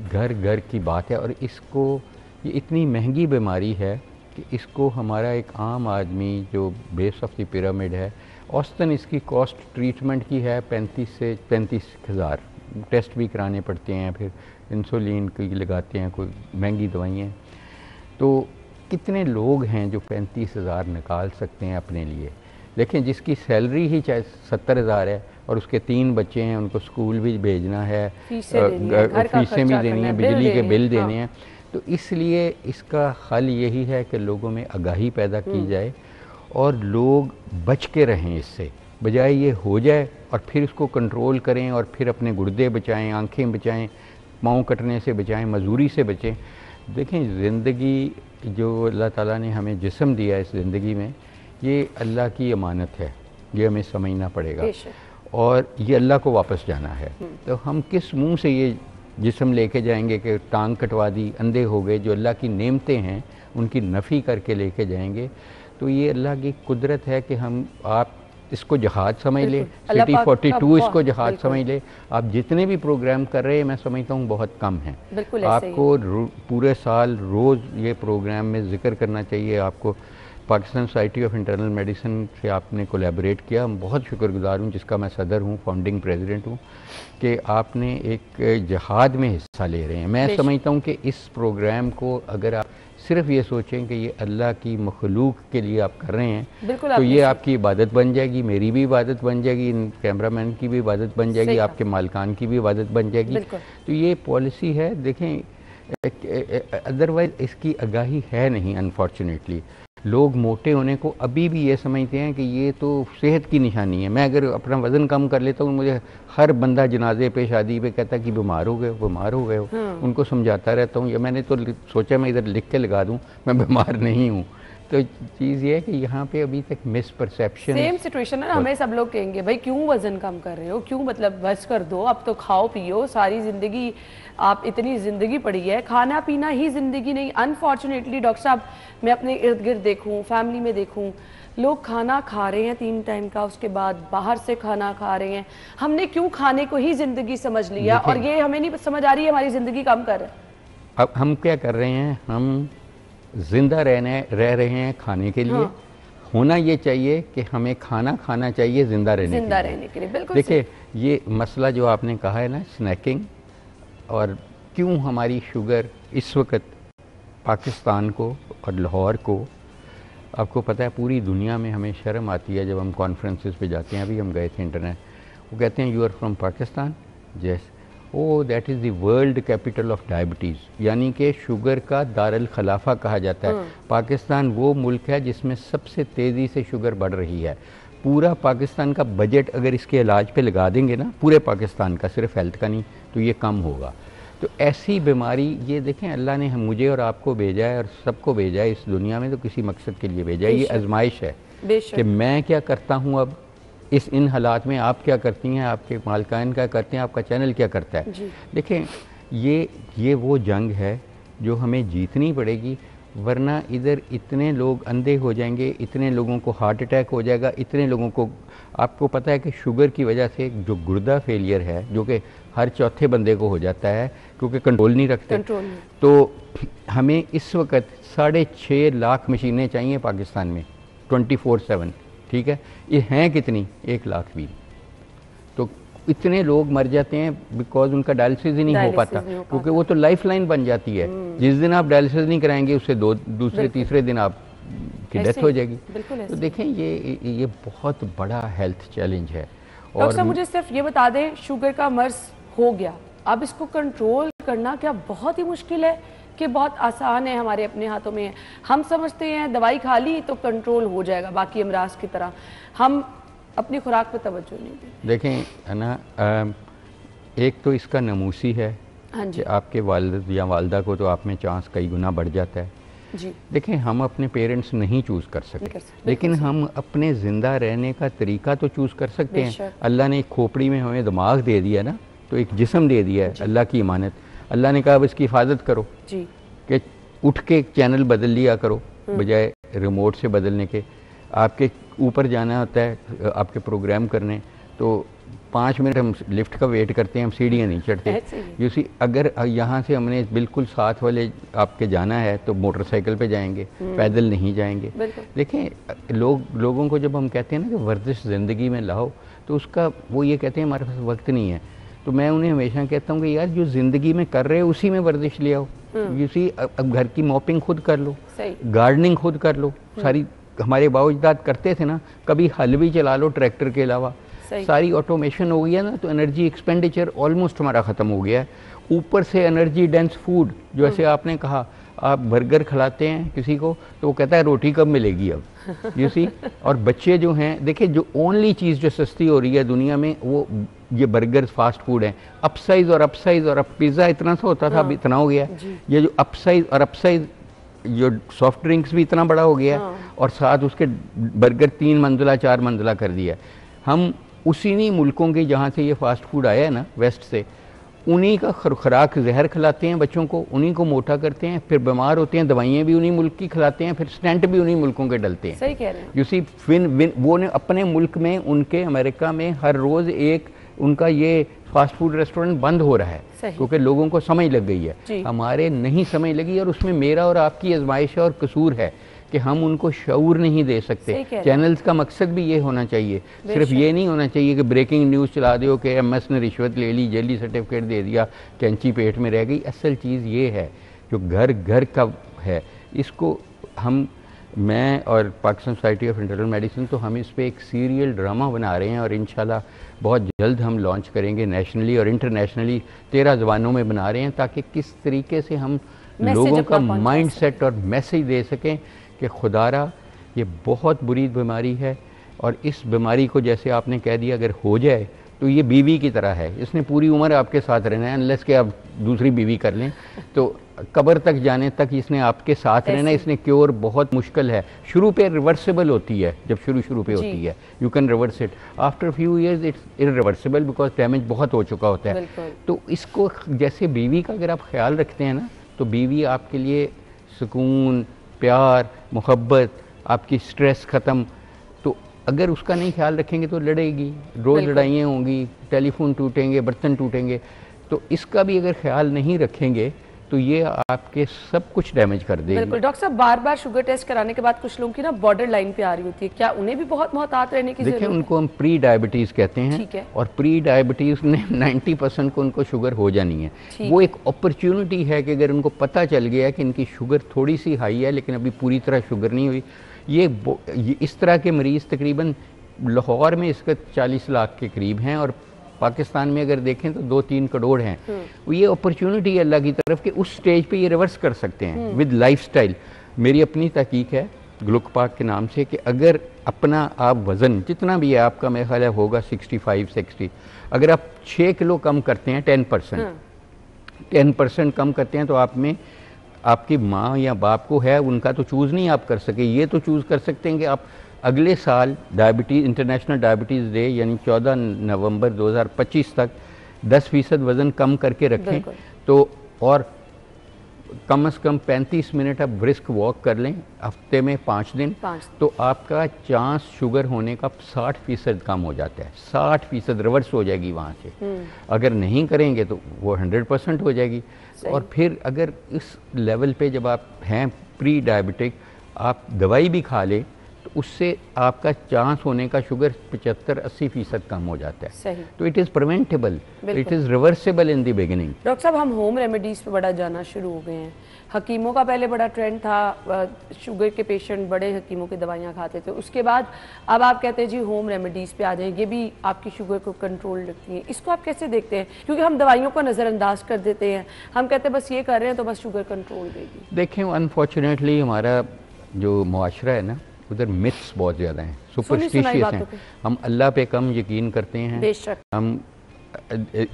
घर घर की बात है। और इसको ये इतनी महंगी बीमारी है कि इसको हमारा एक आम आदमी जो बेस ऑफ द पिरामिड है, औसतन इसकी कॉस्ट ट्रीटमेंट की है 35 से 35,000। टेस्ट भी कराने पड़ते हैं, फिर इंसुलिन की लगाते हैं, कोई महंगी दवाइयाँ। तो कितने लोग हैं जो 35,000 निकाल सकते हैं अपने लिए? लेकिन जिसकी सैलरी ही चाहे 70,000 है और उसके 3 बच्चे हैं, उनको स्कूल भी भेजना है, फीसें भी देनी है, बिजली के बिल देने हैं। तो इसलिए इसका हल यही है कि लोगों में आगाही पैदा की जाए और लोग बच के रहें इससे, बजाय ये हो जाए और फिर उसको कंट्रोल करें और फिर अपने गुर्दे बचाएं, आंखें बचाएं, पाँव कटने से बचाएं, मजदूरी से बचें। देखें ज़िंदगी जो अल्लाह ताला ने हमें जिस्म दिया है इस ज़िंदगी में, ये अल्लाह की अमानत है, ये हमें समझना पड़ेगा और ये अल्लाह को वापस जाना है। तो हम किस मुंह से ये जिस्म लेके जाएंगे कि टांग कटवा दी, अंधे हो गए? जो अल्लाह की नेमतें हैं उनकी नफ़ी करके लेके जाएंगे। तो ये अल्लाह की कुदरत है कि आप इसको जहाद समझ ले, सिटी 42 इसको जहाद समझ ले। आप जितने भी प्रोग्राम कर रहे हैं मैं समझता हूँ बहुत कम हैं। आपको पूरे साल रोज़ ये प्रोग्राम में जिक्र करना चाहिए। आपको Pakistan society of internal medicine से आपने कोलैबोरेट किया, मैं बहुत शुक्रगुजार हूँ, जिसका मैं सदर हूँ, फाउंडिंग प्रेसिडेंट हूँ, कि आपने एक जहाद में हिस्सा ले रहे हैं। मैं समझता हूँ कि इस प्रोग्राम को अगर आप सिर्फ ये सोचें कि ये अल्लाह की मखलूक के लिए आप कर रहे हैं तो ये आपकी इबादत बन जाएगी, मेरी भी इबादत बन जाएगी, इन कैमरामैन की भी इबादत बन जाएगी, आपके मालिकान की भी इबादत बन जाएगी। तो ये पॉलिसी है। देखें अदरवाइज़ इसकी आगाही है नहीं। अनफॉर्चुनेटली लोग मोटे होने को अभी भी ये समझते हैं कि ये तो सेहत की निशानी है। मैं अगर अपना वज़न कम कर लेता हूँ, मुझे हर बंदा जनाजे पे, शादी पे कहता है कि बीमार हो गए हो, बीमार हो गए हो। उनको समझाता रहता हूँ, या मैंने तो सोचा मैं इधर लिख के लगा दूँ मैं बीमार नहीं हूँ। तो चीज़ ये है कि यहाँ पे अभी तक मिसपरसेप्शन,
सेम सिचुएशन है। हमें सब लोग कहेंगे भाई क्यों वज़न कम कर रहे हो, क्यों, मतलब बस कर दो, अब तो खाओ पियो, सारी ज़िंदगी आप, इतनी ज़िंदगी पड़ी है, खाना पीना ही ज़िंदगी नहीं। अनफॉर्चुनेटली डॉक्टर साहब, मैं अपने इर्द गिर्द देखूँ, फैमिली में देखूँ, लोग खाना खा रहे हैं 3 टाइम का, उसके बाद बाहर से खाना खा रहे हैं। हमने क्यों खाने को ही ज़िंदगी समझ लिया और ये हमें नहीं समझ आ रही है हमारी ज़िंदगी कम कर रहे हैं।
अब हम क्या कर रहे हैं, हम जिंदा रह रहे हैं खाने के लिए। होना ये चाहिए कि हमें खाना चाहिए जिंदा रहने के लिए। बिल्कुल। देखिए ये मसला जो आपने कहा है ना, स्नैकिंग और क्यों हमारी शुगर इस वक्त पाकिस्तान को और लाहौर को, आपको पता है पूरी दुनिया में हमें शर्म आती है जब हम कॉन्फ्रेंसेस पे जाते हैं। अभी हम गए थे इंटरनेट, वो कहते हैं you are from Pakistan, yes, oh that is the world capital of diabetes, यानी कि शुगर का दारुल खिलाफा कहा जाता है। पाकिस्तान वो मुल्क है जिसमें सबसे तेज़ी से शुगर बढ़ रही है। पूरा पाकिस्तान का बजट अगर इसके इलाज पे लगा देंगे ना, पूरे पाकिस्तान का, सिर्फ हेल्थ का नहीं, तो ये कम होगा। तो ऐसी बीमारी, ये देखें अल्लाह ने मुझे और आपको भेजा है और सबको भेजा है इस दुनिया में, तो किसी मकसद के लिए भेजा है। ये आजमाइश है कि मैं क्या करता हूँ अब इस इन हालात में, आप क्या करती हैं, आपके मालकान क्या करते हैं, आपका चैनल क्या करता है। देखें ये वो जंग है जो हमें जीतनी पड़ेगी, वरना इधर इतने लोग अंधे हो जाएंगे, इतने लोगों को हार्ट अटैक हो जाएगा, इतने लोगों को, आपको पता है कि शुगर की वजह से जो गुर्दा फेलियर है, जो कि हर चौथे बंदे को हो जाता है क्योंकि कंट्रोल नहीं रखते, तो हमें इस वक्त 6.5 लाख मशीनें चाहिए पाकिस्तान में 24/7, ठीक है। ये हैं कितनी? 1 लाख भी। तो इतने लोग मर जाते हैं बिकॉज उनका डायलिसिस ही नहीं हो पाता, क्योंकि वो तो लाइफ लाइन बन जाती है। जिस दिन आप डायलिसिस नहीं कराएंगे उससे दूसरे तीसरे दिन आप की डेथ हो जाएगी। तो देखें ये बहुत बड़ा हेल्थ चैलेंज है।
डॉक्टर साहब मुझे सिर्फ ये बता दें, शुगर का मर्ज हो गया, अब इसको कंट्रोल करना क्या बहुत ही मुश्किल है कि बहुत आसान है, हमारे अपने हाथों में है? हम समझते हैं दवाई खा ली तो कंट्रोल हो जाएगा, बाकी अमराज की तरह हम अपनी खुराक पे तवज्जो नहीं दें।
देखें है ना, एक तो इसका नमूसी है कि आपके वालिद या वालदा को तो आप में चांस कई गुना बढ़ जाता है
जी।
देखें हम अपने पेरेंट्स नहीं चूज़ कर सकते, लेकिन हम अपने ज़िंदा रहने का तरीका तो चूज़ कर सकते हैं। अल्लाह ने एक खोपड़ी में हमें दिमाग दे दिया ना, तो एक जिस्म दे दिया है, अल्लाह की इमानत। अल्लाह ने कहा अब इसकी हिफाजत करो जी, कि उठ के एक चैनल बदल लिया करो बजाय रिमोट से बदलने के। आपके ऊपर जाना होता है आपके प्रोग्राम करने, तो 5 मिनट हम लिफ्ट का वेट करते हैं, हम सीढ़ियाँ नहीं चढ़ते। यू सी, अगर यहाँ से हमने बिल्कुल साथ वाले आपके जाना है तो मोटरसाइकिल पे जाएंगे, पैदल नहीं जाएंगे। देखें लोगों को जब हम कहते हैं ना कि वर्जिश ज़िंदगी में लाओ, तो उसका वो ये कहते हैं हमारे पास वक्त नहीं है। तो मैं उन्हें हमेशा कहता हूँ कि यार जो ज़िंदगी में कर रहे हो उसी में वर्जिश ले आओ। यू सी, अब घर की मॉपिंग खुद कर लो, गार्डनिंग खुद कर लो, सारी हमारे बाओजदाद करते थे ना, कभी हल भी चला लो ट्रैक्टर के अलावा। सारी ऑटोमेशन हो गया ना, तो एनर्जी एक्सपेंडिचर ऑलमोस्ट हमारा ख़त्म हो गया है। ऊपर से एनर्जी डेंस फूड, जो ऐसे आपने कहा, आप बर्गर खिलाते हैं किसी को तो वो कहता है रोटी कब मिलेगी अब, यू सी। और बच्चे जो हैं, देखिए जो ओनली चीज़ जो सस्ती हो रही है दुनिया में वो ये बर्गर फास्ट फूड है। अपसाइज और अपसाइज, और अब पिज़्ज़ा इतना सा होता था अब इतना हो गया। ये जो अपसाइज और अपसाइज, जो सॉफ्ट ड्रिंक्स भी इतना बड़ा हो गया है, और साथ उसके बर्गर 3 मंजिला 4 मंजिला कर दिया। हम उसी मुल्कों के जहाँ से ये फास्ट फूड आया है ना, वेस्ट से, उन्हीं का खुराक जहर खिलाते हैं बच्चों को, उन्हीं को मोटा करते हैं, फिर बीमार होते हैं, दवाइयाँ भी उन्हीं मुल्क की खिलाते हैं, फिर स्टेंट भी उन्हीं मुल्कों के डलते हैं।
सही कह रहे हैं।
यू सी, वो ने अपने मुल्क में, उनके अमेरिका में हर रोज़ एक उनका ये फास्ट फूड रेस्टोरेंट बंद हो रहा है, क्योंकि लोगों को समझ लग गई है। हमारे नहीं समझ लगी, और उसमें मेरा और आपकी आजमाइश और कसूर है कि हम उनको शऊर नहीं दे सकते। चैनल्स का मकसद भी ये होना चाहिए, सिर्फ ये नहीं होना चाहिए कि ब्रेकिंग न्यूज़ चला दो कि एमएस ने रिश्वत ले ली, जेली सर्टिफिकेट दे दिया, कैंची पेट में रह गई। असल चीज़ ये है जो घर घर का है, इसको मैं और Pakistan society of internal medicine, तो हम इस पर एक सीरियल ड्रामा बना रहे हैं, और इंशाल्लाह बहुत जल्द हम लॉन्च करेंगे नेशनली और इंटरनेशनली। 13 ज़बानों में बना रहे हैं, ताकि किस तरीके से हम लोगों का माइंड सेट और मैसेज दे सकें कि खुदारा ये बहुत बुरी बीमारी है, और इस बीमारी को जैसे आपने कह दिया अगर हो जाए तो ये बीवी की तरह है, इसने पूरी उम्र आपके साथ रहना है, अनलेस के आप दूसरी बीवी कर लें, तो कब्र तक जाने तक इसने आपके साथ रहना है। इसने क्योर बहुत मुश्किल है, शुरू पे रिवर्सिबल होती है, जब शुरू पे होती है you can reverse it, after few years it's irreversible because damage बहुत हो चुका होता है। तो इसको जैसे बीवी का अगर आप ख्याल रखते हैं ना, तो बीवी आपके लिए सुकून, प्यार, मोहब्बत, आपकी स्ट्रेस ख़त्म। तो अगर उसका नहीं ख्याल रखेंगे तो लड़ेगी, रोज़ लड़ाइयाँ होंगी, टेलीफोन टूटेंगे, बर्तन टूटेंगे। तो इसका भी अगर ख्याल नहीं रखेंगे तो ये आपके सब कुछ डैमेज कर देगी।
बिल्कुल डॉक्टर साहब, बार बार शुगर टेस्ट कराने के बाद कुछ लोगों की ना बॉर्डर लाइन पे आ रही होती है, क्या उन्हें भी बहुत मोहतात रहने की
देखिए,
जरूरत है?
उनको हम प्री डायबिटीज़ कहते हैं।
ठीक है।
और प्री डायबिटीज़ में 90% को उनको शुगर हो जानी है। वो एक अपॉर्चुनिटी है कि अगर उनको पता चल गया कि इनकी शुगर थोड़ी सी हाई है लेकिन अभी पूरी तरह शुगर नहीं हुई, ये इस तरह के मरीज़ तकरीबन लाहौर में इसका 40 लाख के करीब हैं और पाकिस्तान में अगर देखें तो 2-3 करोड़ हैं। ये अपॉर्चुनिटी है अल्लाह की तरफ कि उस स्टेज पे ये रिवर्स कर सकते हैं विद लाइफस्टाइल। मेरी अपनी तहकीक है ग्लुकपाक के नाम से कि अगर अपना आप वज़न जितना भी है आपका, मेरा ख्याल है होगा 65-60, अगर आप 6 किलो कम करते हैं 10% कम करते हैं तो आप में आपकी माँ या बाप को है, उनका तो चूज़ नहीं आप कर सके, ये तो चूज़ कर सकते हैं कि आप अगले साल डायबिटीज़ इंटरनेशनल डायबिटीज़ डे यानी 14 नवंबर 2025 तक 10% वज़न कम करके रखें। तो और कम से कम 35 मिनट आप ब्रिस्क वॉक कर लें हफ्ते में 5 दिन, तो आपका चांस शुगर होने का 60% कम हो जाता है। 60% रिवर्स हो जाएगी वहाँ से। अगर नहीं करेंगे तो वो 100% हो जाएगी। और फिर अगर इस लेवल पे जब आप हैं प्री डायबिटिक, आप दवाई भी खा लें तो उससे आपका चांस होने का शुगर 75-80% कम हो जाता है।
सही।
तो it is preventable, it is reversible in the beginning.
Doctor साहब, हम होम रेमेडीज़ पे बड़ा जाना शुरू हो गए हैं। हकीमों का पहले बड़ा ट्रेंड था, शुगर के पेशेंट बड़े हकीमों की दवाइयाँ खाते थे, उसके बाद अब आप कहते हैं जी होम रेमेडीज़ पे आ जाएं, ये भी आपकी शुगर को कंट्रोल रखती है। इसको आप कैसे देखते हैं? क्योंकि हम दवाइयों को नज़रअंदाज कर देते हैं, हम कहते हैं बस ये कर रहे हैं तो बस शुगर कंट्रोल देगी।
देखें, अनफॉर्चुनेटली हमारा जो मुआशरा है ना, उधर मिथ्स बहुत ज़्यादा हैं, सुपरस्टिशियस हैं। हम अल्लाह पे कम यकीन करते हैं,
बेशक
हम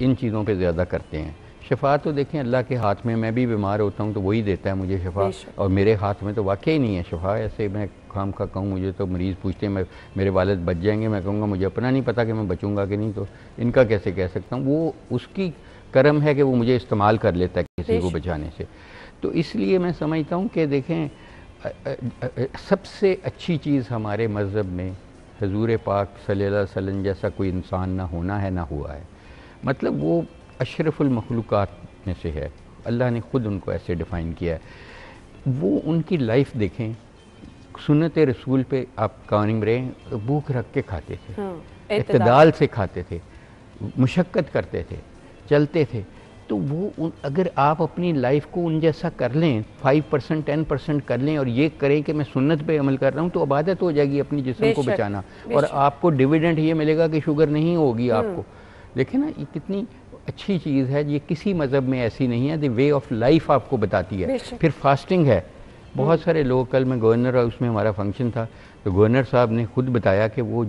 इन चीज़ों पे ज़्यादा करते हैं। शिफा तो देखें अल्लाह के हाथ में, मैं भी बीमार होता हूँ तो वही देता है मुझे शिफा, और मेरे हाथ में तो वाकई नहीं है शिफा। ऐसे मैं खाम खा कहूँ, मुझे तो मरीज़ पूछते हैं मेरे वालिद बच जाएंगे, मैं कहूँगा मुझे अपना नहीं पता कि मैं बचूँगा कि नहीं, तो इनका कैसे कह सकता हूँ। वो उसकी करम है कि वो मुझे इस्तेमाल कर लेता है किसी को बचाने से। तो इसलिए मैं समझता हूँ कि देखें, सबसे अच्छी चीज़ हमारे मज़हब में हुज़ूर पाक सल्लल्लाहु अलैहि वसल्लम जैसा कोई इंसान ना होना है ना हुआ है। मतलब वो अशरफुल मखलूक़ात में से है, अल्लाह ने ख़ुद उनको ऐसे डिफ़ाइन किया है। वो उनकी लाइफ देखें, सुन्नत रसूल पे आप कायम रहें, भूख रख के खाते थे, इत्तेदाल से खाते थे, मुशक्क़त करते थे, चलते थे। तो वो अगर आप अपनी लाइफ को उन जैसा कर लें, 5% 10% कर लें और ये करें कि मैं सुन्नत पे अमल कर रहा हूँ, तो आदत हो जाएगी अपनी जिस्म को बचाना, और आपको डिविडेंड ये मिलेगा कि शुगर नहीं होगी आपको। देखिए ना, ये कितनी अच्छी चीज़ है। ये किसी मज़हब में ऐसी नहीं है, द वे ऑफ लाइफ आपको बताती है। फिर फास्टिंग है, बहुत सारे लोग, कल मैं गवर्नर हाउस में हमारा फंक्शन था तो गवर्नर साहब ने खुद बताया कि वो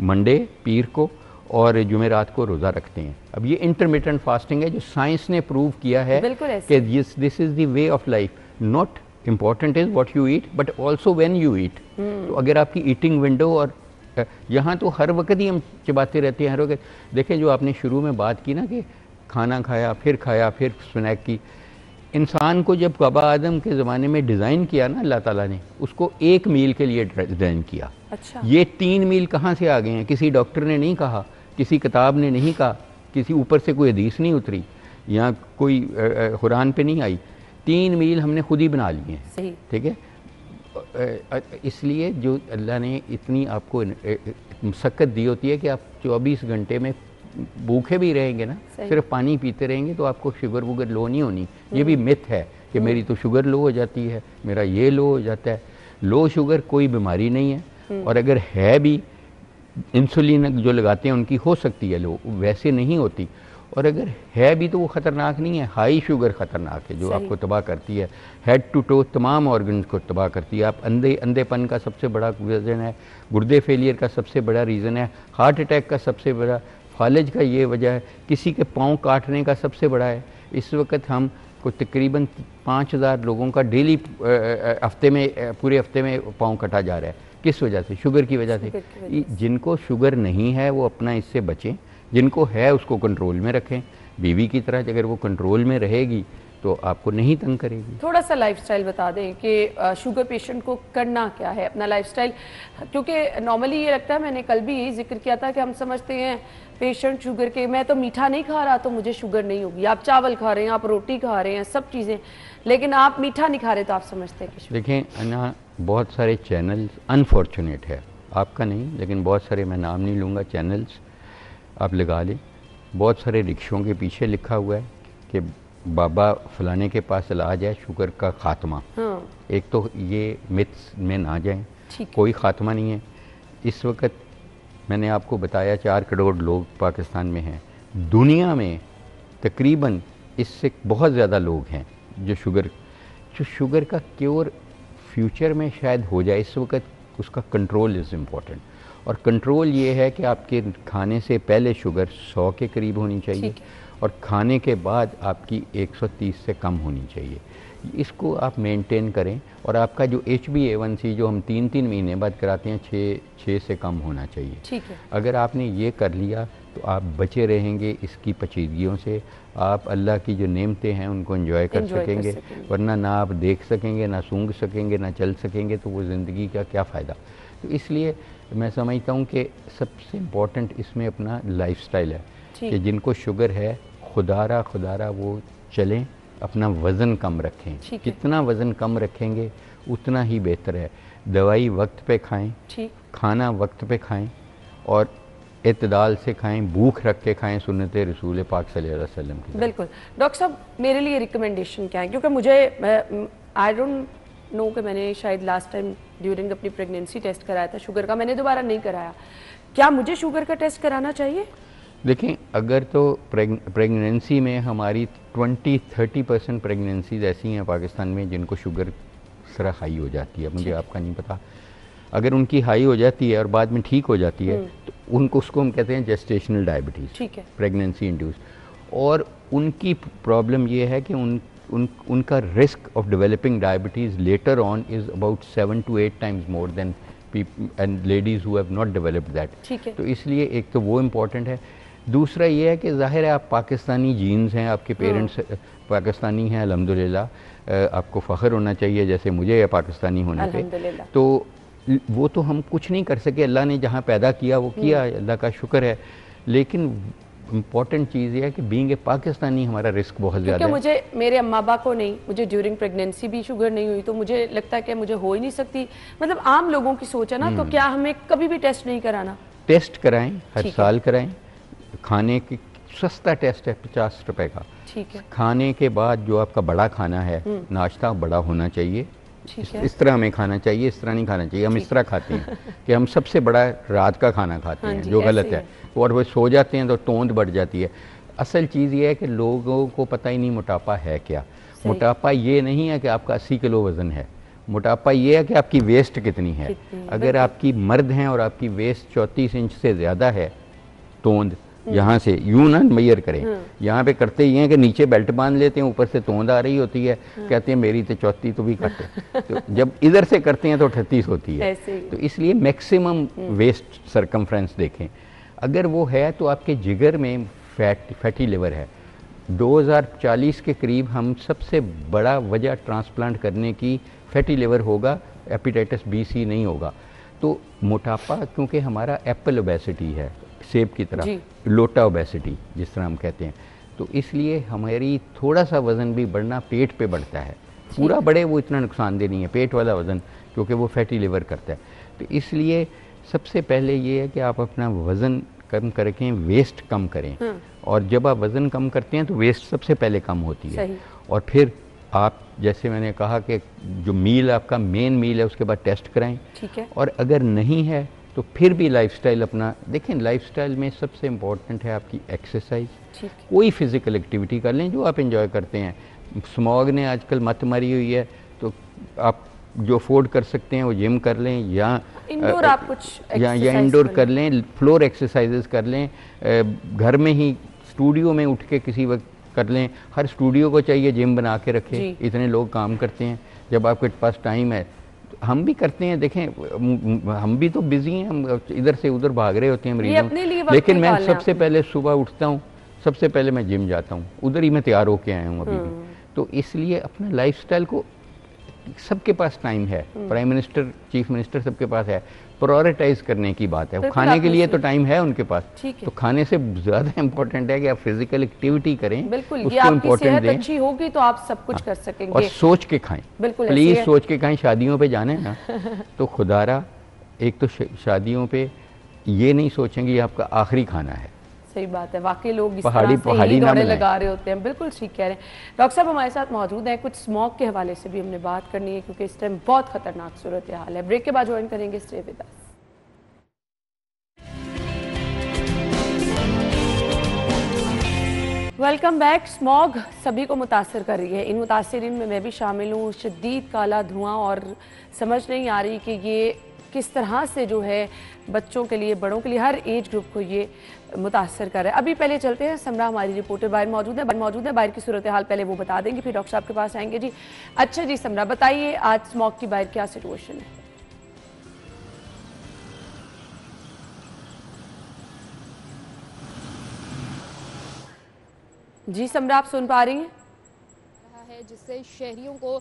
मंडे, पीर को और जुमेरात को रोज़ा रखते हैं। अब ये इंटरमिटेंट फास्टिंग है जो साइंस ने प्रूव किया है कि this is the way of life. Not important is what you eat but also when you eat. तो अगर आपकी ईटिंग विंडो, और यहाँ तो हर वक्त ही हम चबाते रहते हैं, हर वक्त। देखें, जो आपने शुरू में बात की ना कि खाना खाया फिर स्नैक की, इंसान को जब कबा आदम के ज़माने में डिज़ाइन किया ना अल्लाह ताला ने, उसको एक मील के लिए डिज़ाइन किया।
अच्छा। ये
3 मील कहाँ से आ गए हैं? किसी डॉक्टर ने नहीं कहा, किसी किताब ने नहीं कहा, किसी ऊपर से कोई हदीस नहीं उतरी, या कोई कुरान पे नहीं आई। 3 मील हमने खुद ही बना लिए हैं। ठीक है। इसलिए जो अल्लाह ने इतनी आपको मशक्क़त दी होती है कि आप 24 घंटे में भूखे भी रहेंगे ना, सिर्फ पानी पीते रहेंगे, तो आपको शुगर वुगर लो नहीं होनी। ये भी मिथ है कि मेरी तो शुगर लो हो जाती है, मेरा ये लो हो जाता है। लो शुगर कोई बीमारी नहीं है, और अगर है भी, इंसुलिन जो लगाते हैं उनकी हो सकती है लो, वैसे नहीं होती। और अगर है भी तो वो ख़तरनाक नहीं है। हाई शुगर ख़तरनाक है, जो आपको तबाह करती है, हेड टू टो तमाम ऑर्गन्स को तबाह करती है। आप अंधेपन का सबसे बड़ा रीज़न है, गुर्दे फेलियर का सबसे बड़ा रीज़न है, हार्ट अटैक का सबसे बड़ा, फालज का ये वजह है, किसी के पाँव काटने का सबसे बड़ा है। इस वक्त हम को तकरीबन 5000 लोगों का डेली हफ्ते में, पूरे हफ्ते में पाँव कटा जा रहा है। किस वजह से? शुगर की वजह से। जिनको शुगर नहीं है वो अपना इससे बचें, जिनको है उसको कंट्रोल में रखें। बीवी की तरह अगर वो कंट्रोल में रहेगी तो आपको नहीं तंग करेगी।
थोड़ा सा लाइफस्टाइल बता दें कि शुगर पेशेंट को करना क्या है अपना लाइफस्टाइल, क्योंकि नॉर्मली ये लगता है, मैंने कल भी यही जिक्र किया था कि हम समझते हैं पेशेंट शुगर के, मैं तो मीठा नहीं खा रहा तो मुझे शुगर नहीं होगी। आप चावल खा रहे हैं, आप रोटी खा रहे हैं, सब चीज़ें, लेकिन आप मीठा नहीं खा रहे तो आप समझते हैं कि
देखें ना, बहुत सारे चैनल्स, अनफॉर्चुनेट है आपका नहीं लेकिन बहुत सारे, मैं नाम नहीं लूँगा, चैनल्स आप लगा लें, बहुत सारे रिक्शों के पीछे लिखा हुआ है कि बाबा फलाने के पास इलाज है शुगर का खात्मा।
हाँ।
एक तो ये मिथ्स में ना जाएं,
ठीक
कोई खात्मा नहीं है। इस वक्त मैंने आपको बताया 4 करोड़ लोग पाकिस्तान में हैं, दुनिया में तकरीबन इससे बहुत ज़्यादा लोग हैं जो शुगर का क्योर फ्यूचर में शायद हो जाए। इस वक्त उसका कंट्रोल इज़ इम्पॉर्टेंट, और कंट्रोल ये है कि आपके खाने से पहले शुगर 100 के करीब होनी चाहिए और खाने के बाद आपकी 130 से कम होनी चाहिए। इसको आप मेंटेन करें, और आपका जो HbA1c जो हम 3-3 महीने बाद कराते हैं 6 से कम होना चाहिए।
ठीक है।
अगर आपने ये कर लिया तो आप बचे रहेंगे इसकी पेचीदगियों से, आप अल्लाह की जो नेमतें हैं उनको एंजॉय कर सकेंगे, वरना ना आप देख सकेंगे, ना सूंघ सकेंगे, ना चल सकेंगे, तो वो ज़िंदगी का क्या फ़ायदा। तो इसलिए मैं समझता हूँ कि सबसे इम्पॉर्टेंट इसमें अपना लाइफस्टाइल है कि जिनको शुगर है खुदारा वो चलें, अपना वज़न कम रखें। जितना वज़न कम रखेंगे उतना ही बेहतर है। दवाई वक्त पे खाएं, खाना वक्त पे खाएं और इत्दाल से खाएं, भूख रख के खाएं, सुन्नत रसूल पाक सल्लल्लाहु अलैहि वसल्लम की।
बिल्कुल। डॉक्टर साहब, मेरे लिए रिकमेंडेशन क्या है, क्योंकि मुझे आई डोंट नो कि मैंने शायद लास्ट टाइम ड्यूरिंग अपनी प्रेगनेंसी टेस्ट कराया था शुगर का, मैंने दोबारा नहीं कराया। क्या मुझे शुगर का टेस्ट कराना चाहिए?
देखें, अगर तो प्रेगनेंसी में हमारी 20-30% प्रेगनेंसीज ऐसी हैं पाकिस्तान में जिनको शुगर सरा हाई हो जाती है, मुझे आपका नहीं पता। अगर उनकी हाई हो जाती है और बाद में ठीक हो जाती है तो उसको हम कहते हैं जेस्टेशनल डायबिटीज़,
ठीक है,
प्रेगनेंसी इंड्यूस। और उनकी प्रॉब्लम ये है कि उनका risk of developing diabetes later on is about 7 to 8 times more than and ladies who have not developed that.
ठीक है।
तो इसलिए एक तो वो इम्पॉर्टेंट है। दूसरा ये है कि ज़ाहिर है आप पाकिस्तानी जीन्स हैं, आपके पेरेंट्स पाकिस्तानी हैं, अल्हम्दुलिल्लाह, आपको फ़ख्र होना चाहिए जैसे मुझे है पाकिस्तानी होने पे। तो वो तो हम कुछ नहीं कर सके, अल्लाह ने जहाँ पैदा किया वो किया, अल्लाह का शुक्र है। लेकिन इम्पॉर्टेंट चीज़ ये है कि बीइंग ए पाकिस्तानी हमारा रिस्क बहुत ज़्यादा है।
मुझे मेरे अम्मा बाबा को नहीं, मुझे ड्यूरिंग प्रेगनेंसी भी शुगर नहीं हुई, तो मुझे लगता है कि मुझे हो ही नहीं सकती। मतलब आम लोगों की सोच है ना, तो क्या हमें कभी भी टेस्ट नहीं कराना? टेस्ट
कराएं, हर साल कराएं। खाने की सस्ता टेस्ट है 50 रुपए का।
ठीक है।
खाने के बाद जो आपका बड़ा खाना है, नाश्ता बड़ा होना चाहिए, इस तरह हमें खाना चाहिए, इस तरह नहीं खाना चाहिए। हम इस तरह खाते हैं कि हम सबसे बड़ा रात का खाना खाते हैं, जो गलत है। और वो सो जाते हैं तो तोंद बढ़ जाती है। असल चीज़ ये है कि लोगों को पता ही नहीं मोटापा है क्या। मोटापा ये नहीं है कि आपका 80 किलो वज़न है, मोटापा ये है कि आपकी वेस्ट कितनी है। अगर आपकी मर्द हैं और आपकी वेस्ट 34 इंच से ज़्यादा है, तोंद यहाँ से यूं ना मैयर करें, यहाँ पे करते ही हैं कि नीचे बेल्ट बांध लेते हैं, ऊपर से तोंद आ रही होती है, कहते हैं मेरी तो 34 तो भी कट है। तो जब इधर से करते हैं तो 38 होती है। तो इसलिए मैक्सिमम वेस्ट सरकमफ्रेंस देखें। अगर वो है तो आपके जिगर में फैटी लिवर है। 2040 के करीब हम सबसे बड़ा वजह ट्रांसप्लांट करने की फैटी लिवर होगा, हेपेटाइटिस बी सी नहीं होगा। तो मोटापा क्योंकि हमारा एप्पल ओबेसिटी है, सेब की तरह, लोटा ओबेसिटी जिस तरह हम कहते हैं, तो इसलिए हमारी थोड़ा सा वज़न भी बढ़ना पेट पे बढ़ता है। पूरा बढ़े वो इतना नुकसानदेह नहीं है, पेट वाला वज़न, क्योंकि वो फैटी लिवर करता है। तो इसलिए सबसे पहले ये है कि आप अपना वज़न कम करके वेस्ट कम करें। और जब आप वज़न कम करते हैं तो वेस्ट सबसे पहले कम होती है। और फिर आप, जैसे मैंने कहा कि जो मील आपका मेन मील है उसके बाद टेस्ट कराएं।
ठीक है।
और अगर नहीं है तो फिर भी लाइफस्टाइल अपना देखें। लाइफस्टाइल में सबसे इम्पोर्टेंट है आपकी एक्सरसाइज, कोई फिज़िकल एक्टिविटी कर लें जो आप एंजॉय करते हैं। स्मॉग ने आजकल मत मारी हुई है, तो आप जो अफोर्ड कर सकते हैं वो जिम कर लें, या
इंडोर आप कुछ
या इंडोर कर लें, फ्लोर एक्सरसाइजेस कर लें, घर में ही स्टूडियो में उठ के किसी वक्त कर लें। हर स्टूडियो को चाहिए जिम बना के रखें, इतने लोग काम करते हैं। जब आपके पास टाइम है, हम भी करते हैं, देखें हम भी तो बिजी हैं, हम इधर से उधर भाग रहे होते हैं मरीजों, लेकिन मैं सबसे पहले सुबह उठता हूँ, सबसे पहले मैं जिम जाता हूँ, उधर ही मैं तैयार होके आया हूँ अभी भी। तो इसलिए अपना लाइफस्टाइल को, सबके पास टाइम है, प्राइम मिनिस्टर, चीफ मिनिस्टर सबके पास है, प्रायोरिटाइज करने की बात है। खाने के लिए तो टाइम है उनके पास, तो खाने से ज़्यादा इम्पोर्टेंट है कि आप फिजिकल एक्टिविटी करें,
बिल्कुल,
उसको इम्पोर्टेंट दें,
अच्छी होगी तो आप सब कुछ कर सकेंगे।
और सोच के खाएं,
बिल्कुल
प्लीज़ सोच के खाएं। शादियों पे जाने ना तो खुदारा, एक तो शादियों पे ये नहीं सोचेंगे आपका आखिरी खाना है।
सही बात है, वाकई लोग इस
पहाड़ी
तरह से ही दौड़े लगा रहे होते हैं। बिल्कुल ठीक कह रहे हैं। डॉक्टर साहब हमारे साथ मौजूद हैं, कुछ स्मॉग के हवाले से भी हमने बात करनी है क्योंकि इस टाइम बहुत खतरनाक सूरत हाल है। ब्रेक के बाद ज्वाइन करेंगे, stay with us. Welcome back. Smog सभी को मुतासर कर रही है, इन मुतासरीन में मैं भी शामिल हूँ। शदीद काला धुआं, और समझ नहीं आ रही कि ये किस तरह से जो है बच्चों के लिए, बड़ों के लिए, हर एज ग्रुप को ये मुतासर कर रहा है। अभी पहले चलते हैं, समरा हमारी रिपोर्टर बाहर मौजूद है, बाहर की सूरत हाल पहले वो बता देंगे, फिर डॉक्टर साहब के पास आएंगे जी। अच्छा जी समरा, बताइए आज स्मॉग की बाहर क्या सिचुएशन है? जी समरा, आप सुन पा रही हैं?
जिससे शहरियों को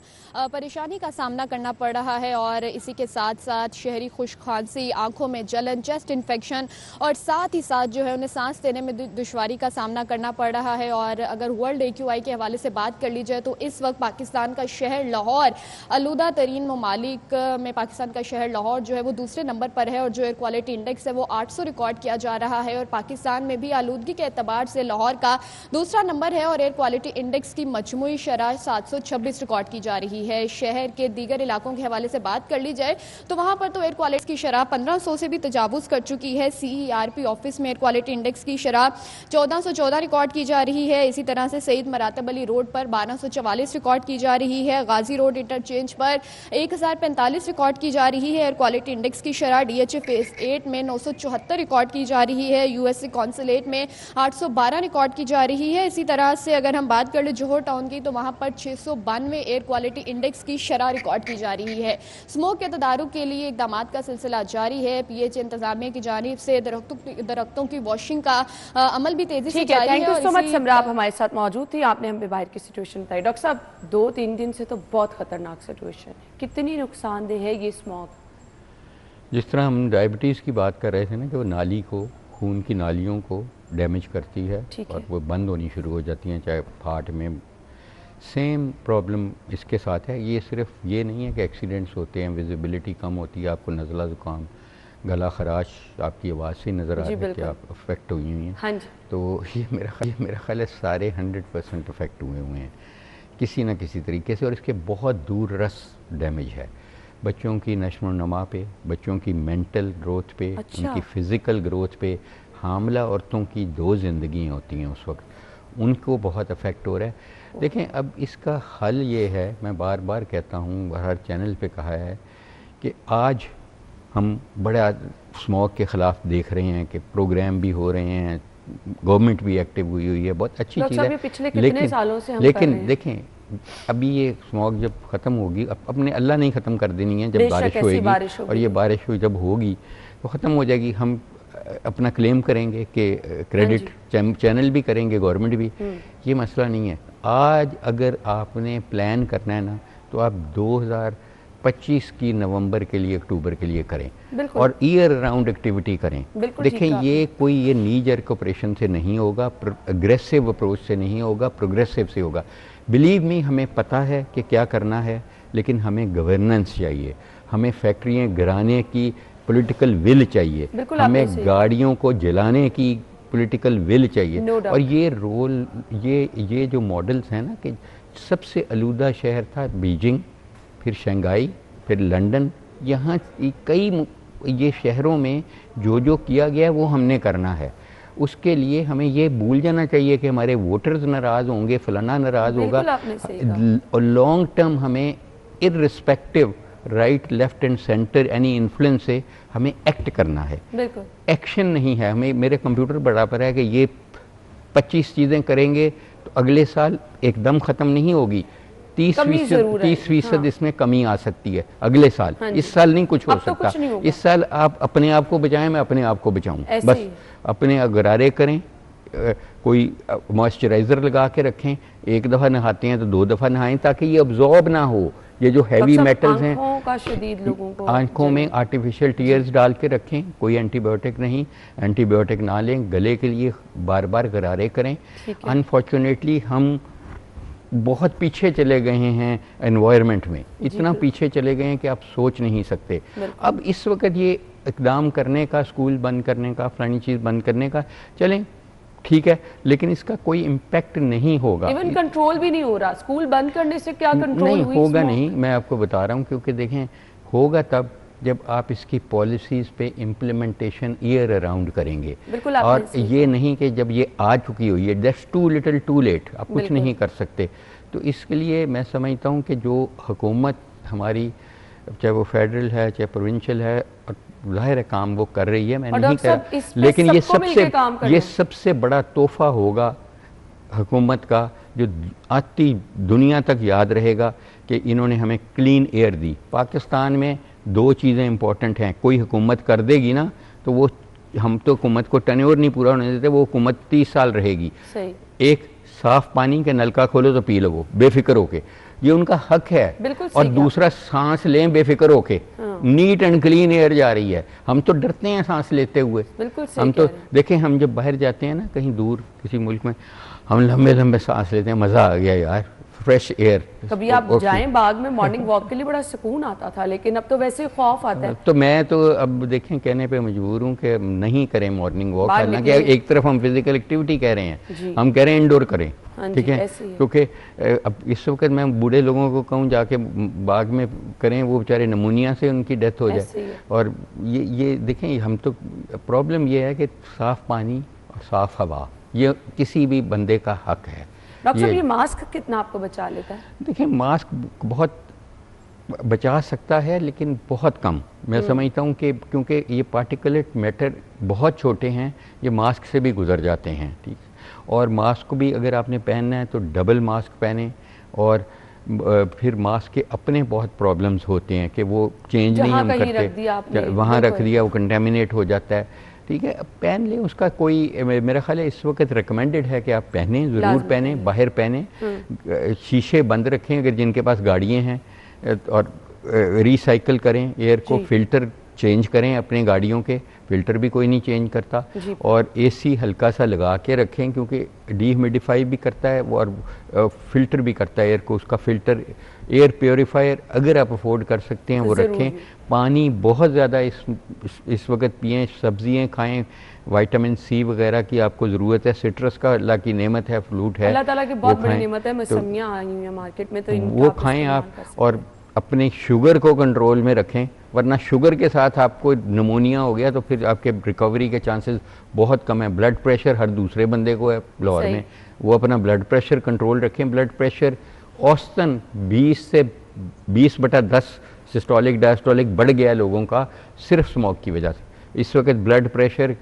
परेशानी का सामना करना पड़ रहा है, और इसी के साथ साथ शहरी खुश्क खांसी, आंखों में जलन, चेस्ट इन्फेक्शन, और साथ ही साथ जो है उन्हें सांस लेने में दुश्वारी का सामना करना पड़ रहा है। और अगर वर्ल्ड AQI के हवाले से बात कर ली जाए तो इस वक्त पाकिस्तान का शहर लाहौर आलूदा तरीन ममालिक में पाकिस्तान का शहर लाहौर जो है वो दूसरे नंबर पर है, और जो एयर क्वालिटी इंडेक्स है वो 800 रिकॉर्ड किया जा रहा है। और पाकिस्तान में भी आलूदगी के एतबार से लाहौर का दूसरा नंबर है, और एयर क्वालिटी इंडेक्स की मजमूई शरह 726 रिकॉर्ड की जा रही है। शहर के दीगर इलाकों के हवाले से बात कर ली जाए तो वहां पर तो एयर क्वालिटी की शरह 1500 से भी तजावुज कर चुकी है। CERP ऑफिस में एयर क्वालिटी इंडेक्स की शरह 1414 रिकॉर्ड की जा रही है। इसी तरह से सईद मरातब अली रोड पर 1244 रिकॉर्ड की जा रही है। गाजी रोड इंटरचेंज पर 1045 रिकॉर्ड की जा रही है। एयर क्वालिटी इंडेक्स की शरह DHA फेज 8 में 974 रिकॉर्ड की जा रही है। USA कॉन्सुलेट में 812 रिकॉर्ड की जा रही है। इसी तरह से अगर हम बात कर ले जोहर टाउन की तो वहां पर 692 एयर क्वालिटी इंडेक्स की शरह रिकॉर्ड की जा रही है। स्मोक के तदारुक के लिए इकदाम का सिलसिला जारी है। PH इंतजामिया की जानिब से दरख्तों की वॉशिंग का अमल भी तेजी से जारी है।
थैंक यू सो मच समरा, आप हमारे साथ मौजूद थी, आपने हमें बाहर की सिचुएशन बताई। डॉक्टर साहब, 2-3 दिन से तो बहुत खतरनाक सिचुएशन है, कितनी नुकसानदेह है ये स्मोक?
जिस तरह हम डायबिटीज़ की बात कर रहे थे ना कि वो नाली को, खून की नालियों को डैमेज करती है और वो बंद होनी शुरू हो जाती हैं, चाहे हार्ट में, सेम प्रॉब्लम इसके साथ है। ये सिर्फ ये नहीं है कि एक्सीडेंट्स होते हैं, विजिबिलिटी कम होती है, आपको नज़ला ज़ुकाम, गला खराश, आपकी आवाज़ से नज़र आ रही है कि आप अफेक्ट हुई हुई हैं।
हाँ जी।
तो ये मेरा ख्याल है सारे 100% अफेक्ट हुए हैं किसी न किसी तरीके से, और इसके बहुत दूर रस डैमेज है बच्चों की नश्ो नमा पे, बच्चों की मेंटल ग्रोथ पे, उनकी फ़िज़िकल ग्रोथ पे। हामला औरतों की 2 ज़िंदगियाँ होती हैं उस वक्त, उनको बहुत अफेक्ट हो रहा है। देखें, अब इसका हल ये है, मैं बार बार कहता हूँ, हर चैनल पे कहा है कि आज हम बड़ा स्मोक के ख़िलाफ़ देख रहे हैं कि प्रोग्राम भी हो रहे हैं, गवर्नमेंट भी एक्टिव हुई है, बहुत अच्छी चीज़ है।
पिछले कितने सालों से हम कर रहे हैं।
देखें, अभी ये स्मोक जब ख़त्म होगी, अपने अल्लाह नहीं ख़त्म कर देनी है, जब बारिश होएगी, और ये बारिश जब होगी तो ख़त्म हो जाएगी। हम अपना क्लेम करेंगे कि क्रेडिट चैनल भी करेंगे, गवर्नमेंट भी, ये मसला नहीं है। आज अगर आपने प्लान करना है ना तो आप 2025 की नवंबर के लिए, अक्टूबर के लिए करें और ईयर राउंड एक्टिविटी करें। देखें, ये नी जर्क ऑपरेशन से नहीं होगा, अग्रेसिव अप्रोच से नहीं होगा, प्रोग्रेसिव से होगा। बिलीव मी, हमें पता है कि क्या करना है, लेकिन हमें गवर्नेंस चाहिए, हमें फैक्ट्रियाँ गिराने की पॉलिटिकल विल चाहिए, हमें गाड़ियों को जलाने की पॉलिटिकल विल चाहिए। और ये रोल, ये जो मॉडल्स हैं ना, कि सबसे आलूदा शहर था बीजिंग, फिर शंघाई, फिर लंदन, यहाँ कई ये शहरों में जो किया गया वो हमने करना है। उसके लिए हमें ये भूल जाना चाहिए कि हमारे वोटर्स नाराज़ होंगे, फलाना नाराज़ होगा, और लॉन्ग टर्म हमें irrespective right, left and centre any influence से हमें एक्ट करना है। एक्शन नहीं है। हमें, मेरे कंप्यूटर बराबर है कि ये 25 चीज़ें करेंगे तो अगले साल एकदम ख़त्म नहीं होगी, 30% इसमें कमी आ सकती है अगले साल। इस साल नहीं कुछ हो सकता। इस साल आप अपने आप को बचाएं, मैं अपने आप को बचाऊं, बस अपने गरारे करें, कोई मॉइस्चराइज़र लगा के रखें, एक दफ़ा नहाते हैं तो 2 दफ़ा नहाएं ताकि ये अब्जॉर्ब ना हो। ये जो हैवी मेटल्स हैं
आंखों का शदीद लोगों को
आँखों में आर्टिफिशियल टीयर्स डाल के रखें, कोई एंटीबायोटिक नहीं, एंटीबायोटिक ना लें, गले के लिए बार बार गरारे करें। अनफॉर्चुनेटली हम बहुत पीछे चले गए हैं एनवायरनमेंट में, इतना पीछे चले गए हैं कि आप सोच नहीं सकते। अब इस वक्त ये इकदाम करने का, स्कूल बंद करने का, फलानी चीज़ बंद करने का, चलें ठीक है, लेकिन इसका कोई इम्पैक्ट नहीं होगा।
इवन कंट्रोल भी नहीं हो रहा। स्कूल बंद करने से क्या कंट्रोल
नहीं
हुई?
होगा नहीं, मैं आपको बता रहा हूँ, क्योंकि देखें होगा तब जब आप इसकी पॉलिसीज़ पे इम्प्लीमेंटेशन ईयर अराउंड करेंगे। और ये नहीं कि जब ये आ चुकी हुई है, that's too little too late, आप कुछ नहीं कर सकते। तो इसके लिए मैं समझता हूँ कि जो हुकूमत हमारी, चाहे वो फेडरल है चाहे प्रोविंशियल है, और जाहिर है काम वो कर रही है, मैं नहीं कह रहा, लेकिन ये सबसे बड़ा तोहफा होगा हुकूमत का, जो आती दुनिया तक याद रहेगा कि इन्होंने हमें क्लीन एयर दी। पाकिस्तान में 2 चीज़ें इंपॉर्टेंट हैं, कोई हुकूमत कर देगी ना तो वो, हम तो हुकूमत को टर्नओवर नहीं पूरा होने देते, वो हुकूमत 30 साल रहेगी। एक, साफ पानी के नलका खोलो तो पी लो वो बेफिक्र होके, ये उनका हक है। और दूसरा, सांस लें बेफिक्र होके, नीट एंड क्लीन एयर जा रही है। हम तो डरते हैं सांस लेते हुए। हम तो देखें, हम जब बाहर जाते हैं ना कहीं दूर किसी मुल्क में, हम लंबे लंबे सांस लेते हैं, मज़ा आ गया यार, फ्रेश एयर।
कभी आप जाएं बाग में मॉर्निंग वॉक के लिए, बड़ा सुकून आता था, लेकिन अब तो वैसे खौफ आता है।
तो मैं तो अब देखें कहने पे मजबूर हूँ कि नहीं करें मॉर्निंग वॉक। हालांकि एक तरफ हम फिजिकल एक्टिविटी कह रहे हैं, हम कह रहे हैं इंडोर करें, ठीक है, क्योंकि अब इस वक्त मैं बूढ़े लोगों को कहूँ जाके बाग में करें, वो बेचारे नमूनिया से उनकी डेथ हो जाए। और ये देखें, हम तो प्रॉब्लम ये है कि साफ़ पानी और साफ़ हवा ये किसी भी बंदे का हक है।
डॉक्टर साहब, ये मास्क कितना आपको बचा लेता है?
देखिए, मास्क बहुत बचा सकता है लेकिन बहुत कम। मैं समझता हूँ कि क्योंकि ये पार्टिकुलेट मैटर बहुत छोटे हैं, ये मास्क से भी गुजर जाते हैं, ठीक। और मास्क को भी अगर आपने पहनना है तो डबल मास्क पहने, और फिर मास्क के अपने बहुत प्रॉब्लम्स होते हैं कि वो चेंज नहीं हम करते, वहाँ रख दिया वो कंटेमिनेट हो जाता है, ठीक है, पहन लें, उसका कोई, मेरा ख्याल है इस वक्त रिकमेंडेड है कि आप पहने, ज़रूर पहने, बाहर पहने, शीशे बंद रखें अगर जिनके पास गाड़ियाँ हैं, और रिसाइकल करें, एयर को फिल्टर चेंज करें, अपने गाड़ियों के फ़िल्टर भी कोई नहीं चेंज करता, और एसी हल्का सा लगा के रखें क्योंकि डीह्यूमिडिफाई भी करता है और फिल्टर भी करता है एयर को, उसका फ़िल्टर, एयर प्योरीफायर अगर आप अफोर्ड कर सकते हैं वो रखें। पानी बहुत ज़्यादा इस वक्त पिएँ, सब्जियाँ खाएँ, विटामिन सी वगैरह की आपको ज़रूरत है, सिट्रस का अल्लाह की नेमत है, फ्रूट है,
अल्लाह ताला की बहुत बड़ी नेमत है, मौसमियाँ आई हुई हैं मार्केट में, तो
वो खाएँ आप, और अपने शुगर को कंट्रोल में रखें, वरना शुगर के साथ आपको नमूनिया हो गया तो फिर आपके रिकवरी के चांसेस बहुत कम है। ब्लड प्रेशर हर दूसरे बंदे को है लाहौर में, वो अपना ब्लड प्रेशर कंट्रोल रखें। ब्लड प्रेशर औसतन 20 से 20/10 सिस्टोलिक डायस्टोलिक बढ़ गया लोगों का सिर्फ स्मोक की वजह से। इस वक्त ब्लड प्रेशर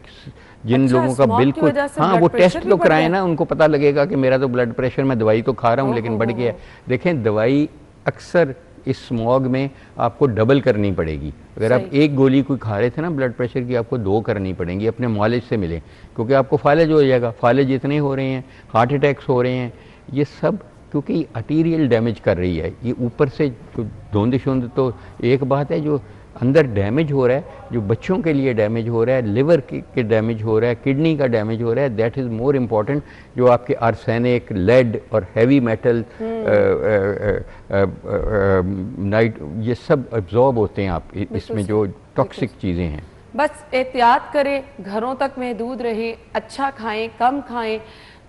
जिन लोगों का बिल्कुल, हाँ, वो टेस्ट तो कराएं ना, उनको पता लगेगा कि मेरा तो ब्लड प्रेशर, मैं दवाई तो खा रहा हूँ लेकिन बढ़ गया है। देखें, दवाई अक्सर इस स्मॉग में आपको डबल करनी पड़ेगी। अगर आप एक गोली कोई खा रहे थे ना ब्लड प्रेशर की, आपको 2 करनी पड़ेंगी, अपने मॉलेज से मिलें, क्योंकि आपको फालिज हो जाएगा। फालिज इतने हो रहे हैं, हार्ट अटैक्स हो रहे हैं, ये सब क्योंकि आर्टीरियल डैमेज कर रही है। ये ऊपर से धुंध शुंध तो एक बात है, जो अंदर डैमेज हो रहा है, जो बच्चों के लिए डैमेज हो रहा है, लिवर के डैमेज हो रहा है, किडनी का डैमेज हो रहा है, दैट इज़ मोर इम्पॉर्टेंट। जो आपके आर्सेनिक, लेड और हैवी मेटल, नाइट, ये सब एब्जॉर्ब होते हैं आप इसमें, जो टॉक्सिक चीज़ें हैं।
बस एहतियात करें, घरों तक महदूद रहें, अच्छा खाएं, कम खाएं,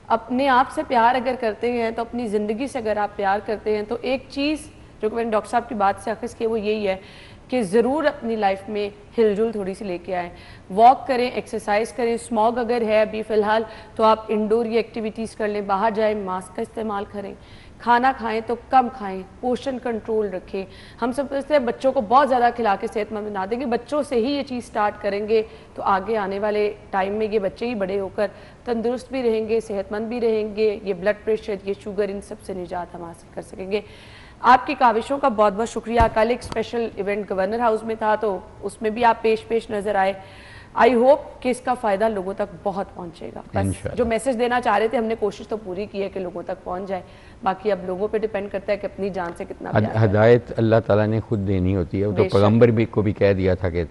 अपने आप से प्यार अगर करते हैं तो, अपनी ज़िंदगी से अगर आप प्यार करते हैं तो, एक चीज़ जो कि मैंने डॉक्टर साहब की बात से अखज़ की वो यही है कि ज़रूर अपनी लाइफ में हिलजुल थोड़ी सी लेके आएँ, वॉक करें, एक्सरसाइज करें। स्मॉग अगर है अभी फ़िलहाल तो आप इंडोर ही एक्टिविटीज़ कर लें, बाहर जाएं, मास्क का इस्तेमाल करें, खाना खाएं तो कम खाएं, पोषण कंट्रोल रखें। हम सब समझते हैं बच्चों को बहुत ज़्यादा खिला के सेहतमंद बना देंगे, बच्चों से ही ये चीज़ स्टार्ट करेंगे तो आगे आने वाले टाइम में ये बच्चे ही बड़े होकर तंदुरुस्त भी रहेंगे, सेहतमंद भी रहेंगे, ये ब्लड प्रेशर, ये शुगर, इन सब से निजात हम हासिल कर सकेंगे। आपकी काविशों का बहुत बहुत शुक्रिया। कल एक स्पेशल इवेंट गवर्नर हाउस में था तो उसमें भी आप पेश नज़र आए। आई होप कि इसका फ़ायदा लोगों तक बहुत पहुंचेगा। बस
इंशाल्लाह।
जो मैसेज देना चाह रहे थे हमने कोशिश तो पूरी की है कि लोगों तक पहुंच जाए, बाकी अब लोगों पे डिपेंड करता है कि अपनी जान से कितना प्यार करें।
हदायत अल्लाह ताला ने खुद देनी होती है, वो तो
बेशक।
पैगंबर भी को भी कह दिया था कि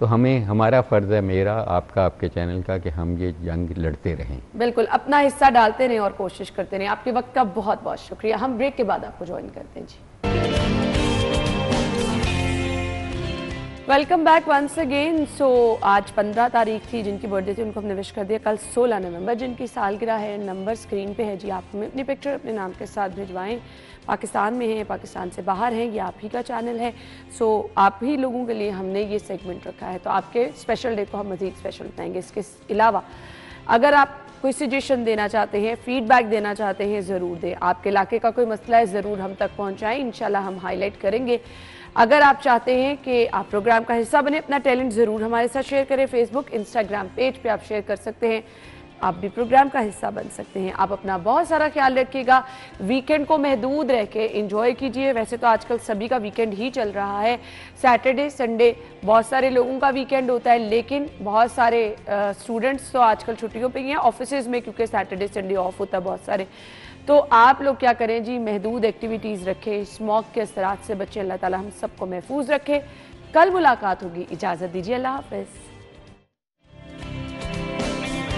तो हमें, हमारा फ़र्ज़ है, मेरा, आपका, आपके चैनल का, कि हम ये जंग लड़ते रहें।
बिल्कुल अपना हिस्सा डालते रहें और कोशिश करते रहें। आपके वक्त का बहुत बहुत शुक्रिया। हम ब्रेक के बाद आपको ज्वाइन करते हैं जी। Welcome back once again. So आज 15 तारीख थी, जिनकी बर्थडे थी उनको हमने विश कर दिया। कल 16 नवंबर जिनकी सालगिरह है, नंबर स्क्रीन पे है जी। आप हमें अपनी पिक्चर अपने नाम के साथ भिजवाएं। पाकिस्तान में हैं, पाकिस्तान से बाहर हैं, ये आप ही का चैनल है। सो आप ही लोगों के लिए हमने ये सेगमेंट रखा है, तो आपके स्पेशल डे को हम मज़ीद स्पेशल बताएंगे। इसके अलावा अगर आप कोई सजेशन देना चाहते हैं, फीडबैक देना चाहते हैं, ज़रूर दें। आपके इलाके का कोई मसला है, ज़रूर हम तक पहुँचाएँ, इंशाल्लाह हम हाईलाइट करेंगे। अगर आप चाहते हैं कि आप प्रोग्राम का हिस्सा बने, अपना टैलेंट ज़रूर हमारे साथ शेयर करें। फेसबुक, इंस्टाग्राम पेज पे आप शेयर कर सकते हैं, आप भी प्रोग्राम का हिस्सा बन सकते हैं। आप अपना बहुत सारा ख्याल रखिएगा, वीकेंड को महदूद रह के इंजॉय कीजिए। वैसे तो आजकल सभी का वीकेंड ही चल रहा है, सैटरडे संडे बहुत सारे लोगों का वीकेंड होता है, लेकिन बहुत सारे स्टूडेंट्स तो आजकल छुट्टियों पे ही हैं ऑफिसेज़ में, क्योंकि सैटरडे संडे ऑफ होता है बहुत सारे। तो आप लोग क्या करें जी, महदूद एक्टिविटीज़ रखें, स्मोक के असरात से बचें। अल्लाह ताला हम सबको महफूज रखे। कल मुलाकात होगी, इजाज़त दीजिए, अल्लाह हाफ़िज़।